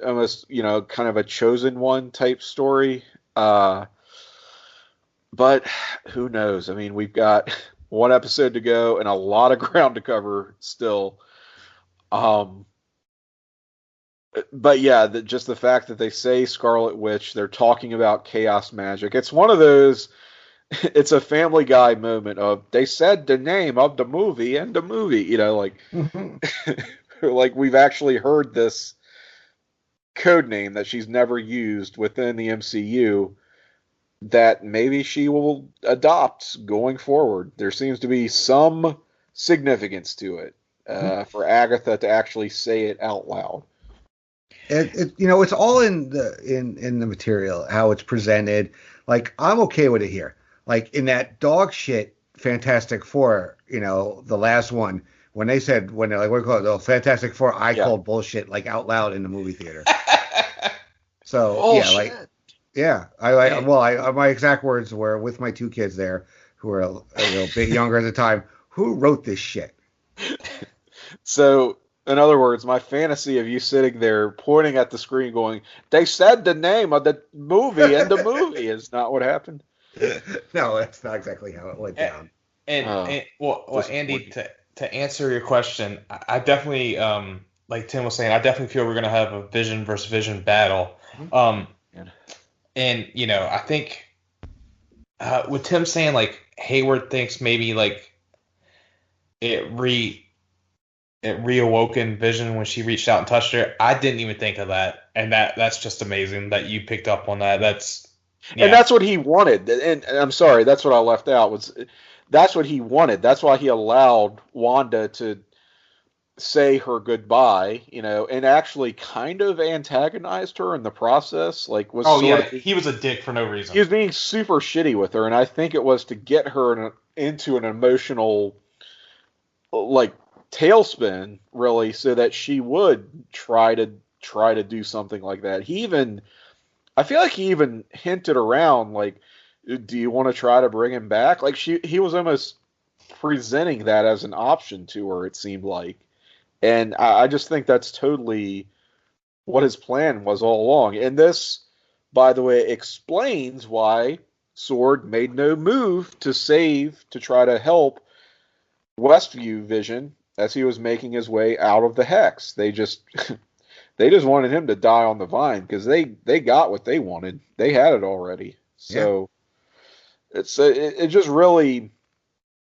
almost, kind of a chosen one type story. But who knows? I mean, we've got one episode to go and a lot of ground to cover still. But yeah, just the fact that they say Scarlet Witch, they're talking about chaos magic. It's one of those it's a Family Guy moment of they said the name of the movie and the movie, like like we've actually heard this code name that she's never used within the MCU that maybe she will adopt going forward. There seems to be some significance to it for Agatha to actually say it out loud. It's all in the material, how it's presented. Like, I'm okay with it here. Like, in that dog shit Fantastic Four, the last one, when they're like, what do you call it? The Fantastic Four, I called bullshit, like, out loud in the movie theater. So, Bullshit. My exact words were, with my two kids there, who were a bit younger at the time, who wrote this shit? So, in other words, my fantasy of you sitting there pointing at the screen going, they said the name of the movie and the movie is not what happened. No, that's not exactly how it went down. Well, Andy, to answer your question, I definitely, like Tim was saying, I definitely feel we're going to have a Vision versus Vision battle. And, I think with Tim saying, like, Hayward thinks maybe, like, it reawoken Vision when she reached out and touched her. I didn't even think of that. And that's just amazing that you picked up on that. And that's what he wanted. And I'm sorry, that's what I left out. That's what he wanted. That's why he allowed Wanda to say her goodbye, and actually kind of antagonized her in the process. Like, he was a dick for no reason. He was being super shitty with her, and I think it was to get her into an emotional, like, tailspin, really, so that she would try to do something like that. I feel like he even hinted around, like, do you want to try to bring him back? Like, he was almost presenting that as an option to her, it seemed like. And I just think that's totally what his plan was all along. And this, by the way, explains why Sword made no move to try to help Westview Vision as he was making his way out of the Hex. They just wanted him to die on the vine because they got what they wanted. They had it already. So it just really,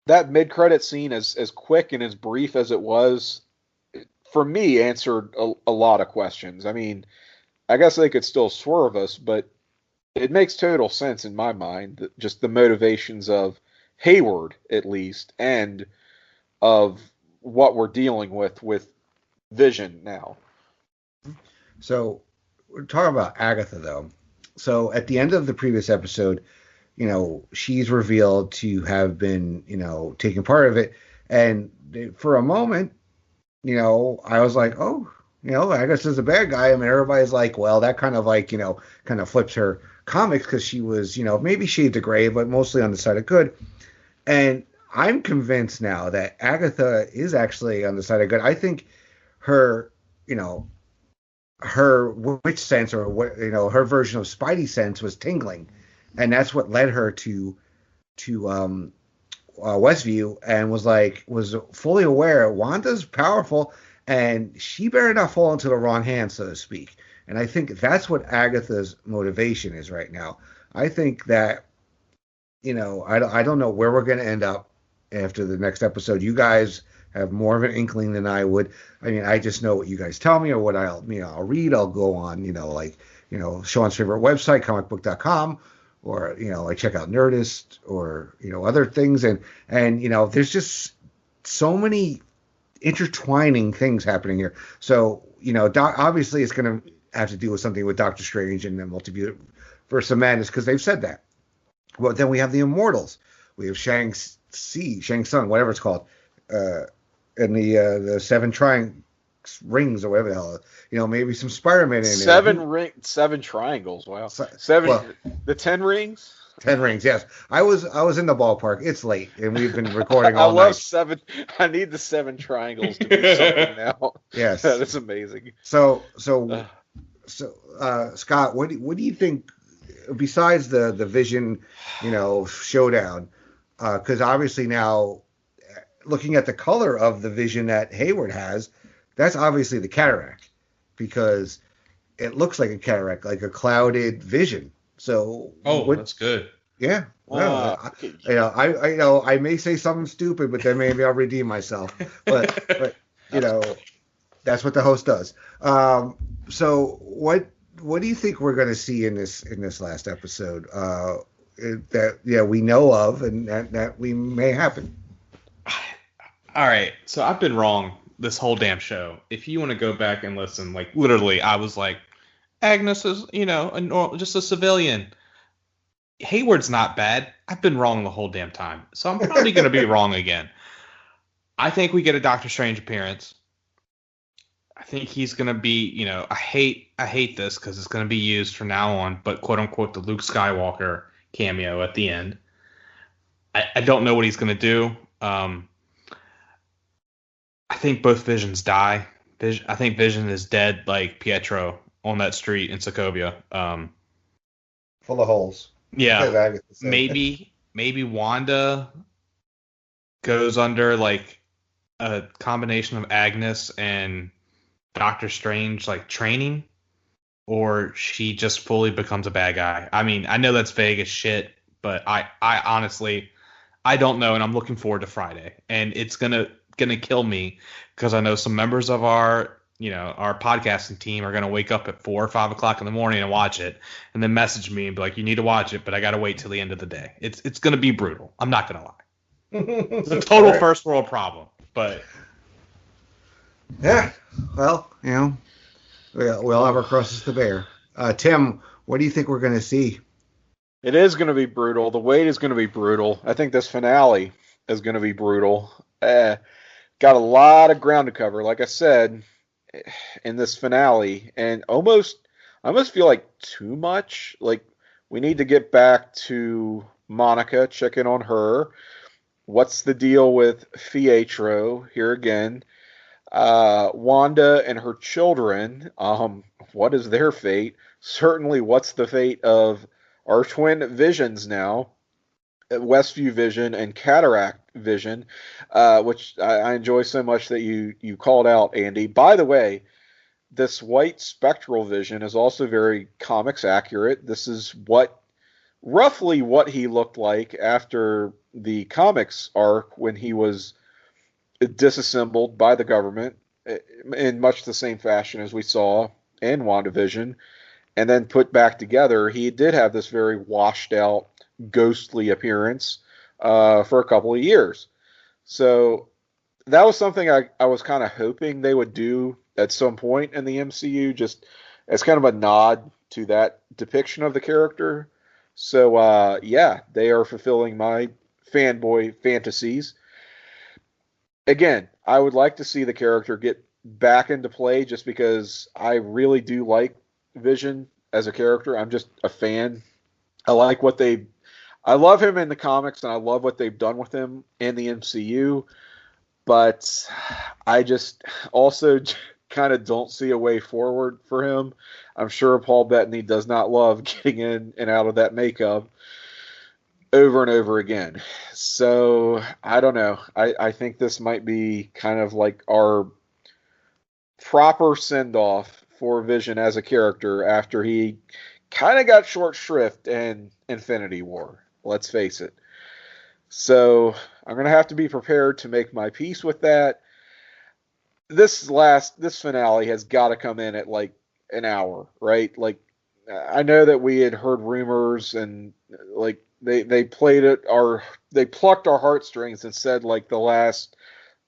that mid-credit scene, as quick and as brief as it was, for me, answered a lot of questions. I mean, I guess they could still swerve us, but it makes total sense in my mind, just the motivations of Hayward, at least, and of what we're dealing with Vision now. So we're talking about Agatha, though. So at the end of the previous episode, she's revealed to have been, taking part of it. And for a moment, I was like, oh, Agatha's a bad guy. I mean, everybody's like, well, that kind of like, kind of flips her comics because she was, maybe shades of gray, but mostly on the side of good. And I'm convinced now that Agatha is actually on the side of good. I think her, her witch sense, or what, her version of Spidey sense was tingling, and that's what led her to Westview, and was fully aware Wanda's powerful, and she better not fall into the wrong hands, so to speak. And I think that's what Agatha's motivation is right now. I think that, I don't know where we're going to end up after the next episode. You guys have more of an inkling than I would. I mean, I just know what you guys tell me, or what I'll read. I'll go on, Sean's favorite website, comicbook.com, or, I check out Nerdist, or, other things. And there's just so many intertwining things happening here. So, obviously it's going to have to do with something with Doctor Strange and the Multiverse of Madness, because they've said that. Well, then we have the Immortals. We have Shang Tsung, whatever it's called, and the Seven Rings, or whatever the hell. Maybe some Spider-Man in there. Seven triangles. Wow. The 10 rings. 10 rings. Yes, I was in the ballpark. It's late, and we've been recording all night. I love 7. I need the 7 triangles to be something now. Yes, that's amazing. So, Scott, what do you think? Besides the Vision, showdown, because obviously now, looking at the color of the Vision that Hayward has, that's obviously the cataract, because it looks like a cataract, like a clouded vision. So, that's good. Yeah. Well, I may say something stupid, but then maybe I'll redeem myself. But that's what the host does. So what do you think we're going to see in this last episode that we know of and that we may happen? All right, so I've been wrong this whole damn show. If you want to go back and listen, like literally, I was like, Agnes is just a civilian. Hayward's not bad. I've been wrong the whole damn time, so I'm probably going to be wrong again. I think we get a Doctor Strange appearance. I think he's going to be, I hate this because it's going to be used from now on, but quote unquote the Luke Skywalker cameo at the end. I don't know what he's going to do. I think both Visions die. I think Vision is dead like Pietro on that street in Sokovia. Full of holes. Yeah. Maybe Wanda goes under like a combination of Agnes and Doctor Strange like training, or she just fully becomes a bad guy. I mean, I know that's vague as shit, but I honestly I don't know, and I'm looking forward to Friday. And it's gonna kill me because I know some members of our podcasting team are gonna wake up at 4 or 5 o'clock in the morning and watch it, and then message me and be like, "You need to watch it," but I gotta wait till the end of the day. It's gonna be brutal. I'm not gonna lie. It's a total first world problem, but yeah. Well, we'll have our crosses to bear. Tim, what do you think we're gonna see? It is going to be brutal. The wait is going to be brutal. I think this finale is going to be brutal. Got a lot of ground to cover, like I said, in this finale, and I almost feel like too much. Like we need to get back to Monica, check in on her. What's the deal with Pietro here again? Wanda and her children. What is their fate? Certainly, what's the fate of our twin visions now, Westview Vision and Cataract Vision, which I enjoy so much that you called out, Andy. By the way, this white spectral vision is also very comics accurate. This is roughly what he looked like after the comics arc when he was disassembled by the government in much the same fashion as we saw in WandaVision, and then put back together. He did have this very washed out, ghostly appearance for a couple of years. So that was something I was kind of hoping they would do at some point in the MCU, just as kind of a nod to that depiction of the character. So, they are fulfilling my fanboy fantasies. Again, I would like to see the character get back into play just because I really do like Vision as a character. I'm just a fan. I love him in the comics, and I love what they've done with him in the MCU, but I just also kind of don't see a way forward for him. I'm sure Paul Bettany does not love getting in and out of that makeup over and over again. So I don't know. I think this might be kind of like our proper send-off for Vision as a character after he kind of got short shrift in Infinity War. Let's face it. So I'm going to have to be prepared to make my peace with that. This finale has got to come in at like an hour, right? Like, I know that we had heard rumors and like they plucked our heartstrings and said like the last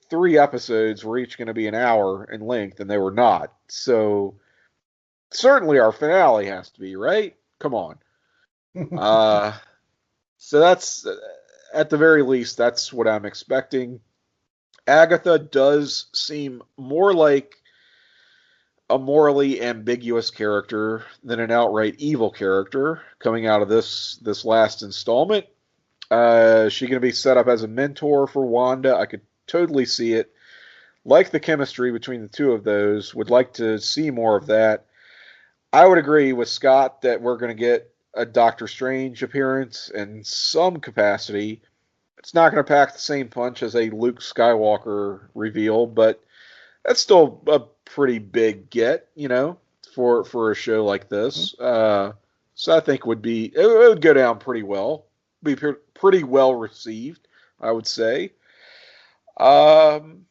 3 episodes were each going to be an hour in length, and they were not. So certainly our finale has to be, right? Come on. So that's, at the very least, that's what I'm expecting. Agatha does seem more like a morally ambiguous character than an outright evil character coming out of this last installment. She going to be set up as a mentor for Wanda. I could totally see it. Like the chemistry between the two of those. Would like to see more of that. I would agree with Scott that we're going to get a Doctor Strange appearance in some capacity. It's not going to pack the same punch as a Luke Skywalker reveal, but that's still a pretty big get, for a show like this. So I think it would go down pretty well be pretty well received, I would say. And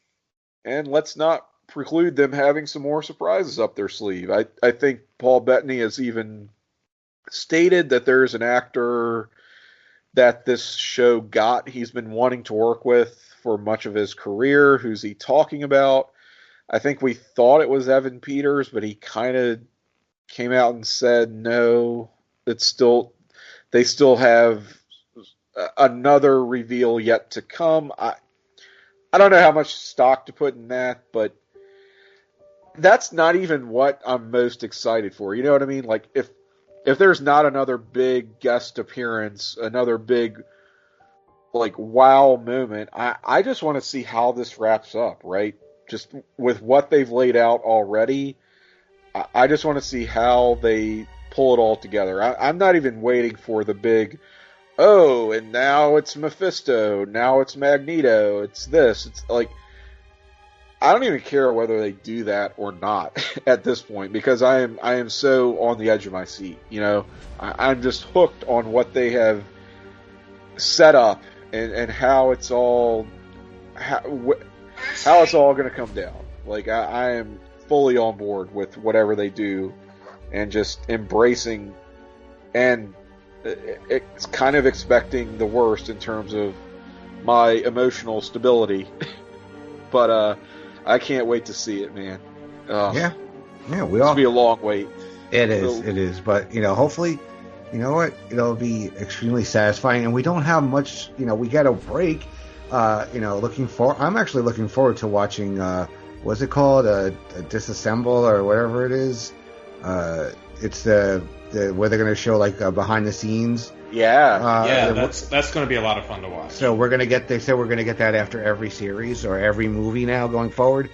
let's not preclude them having some more surprises up their sleeve. I think Paul Bettany has even stated that there's an actor that this show he's been wanting to work with for much of his career. Who's he talking about? I think we thought it was Evan Peters, but he kind of came out and said no. They still have another reveal yet to come. I don't know how much stock to put in that, but that's not even what I'm most excited for. You know what I mean? Like, if there's not another big guest appearance, another big, like, wow moment, I just want to see how this wraps up, right? Just with what they've laid out already, I just want to see how they pull it all together. I'm not even waiting for the big, oh, and now it's Mephisto, now it's Magneto, it's this. It's like, I don't even care whether they do that or not at this point, because I am so on the edge of my seat. You know, I'm just hooked on what they have set up and how it's all how it's all going to come down. Like, I am fully on board with whatever they do, and just embracing and it's kind of expecting the worst in terms of my emotional stability. But I can't wait to see it, man. Yeah, we It'll all. be a long wait. It is. But hopefully, you know what? It'll be extremely satisfying, and we don't have much. We got a break. I'm actually looking forward to watching. What's it called? A Disassemble or whatever it is. It's the where they're going to show like behind the scenes. Yeah, that's going to be a lot of fun to watch. So they said we're going to get that after every series or every movie now going forward.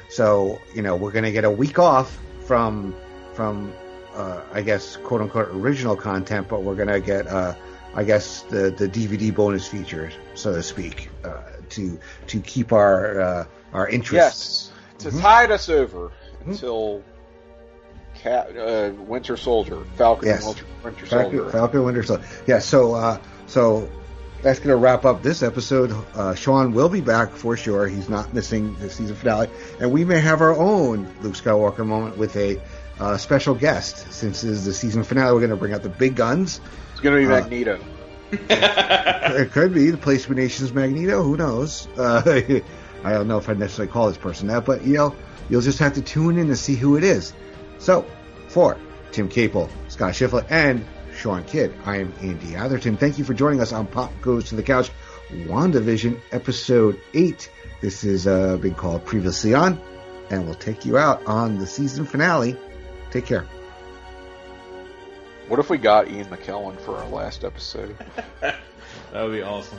So, we're going to get a week off from I guess, quote unquote original content, but we're going to get, I guess the DVD bonus features, so to speak, to keep our interest. Yes. To tide us over until Winter Soldier, Falcon and Winter Soldier. Falcon Winter Soldier. Yeah, so that's going to wrap up this episode. Shawn will be back for sure. He's not missing the season finale. And we may have our own Luke Skywalker moment with a special guest. Since this is the season finale, we're going to bring out the big guns. It's going to be Magneto. It could be the Place Between Nations Magneto. Who knows? I don't know if I'd necessarily call this person that, but, you'll just have to tune in to see who it is. So, for Tim Capel, Scott Shifflett, and Shawn Kidd, I am Andy Atherton. Thank you for joining us on Pop Goes to the Couch, Wandavision, Episode 8. This is being called Previously On, and we'll take you out on the season finale. Take care. What if we got Ian McKellen for our last episode? That would be awesome.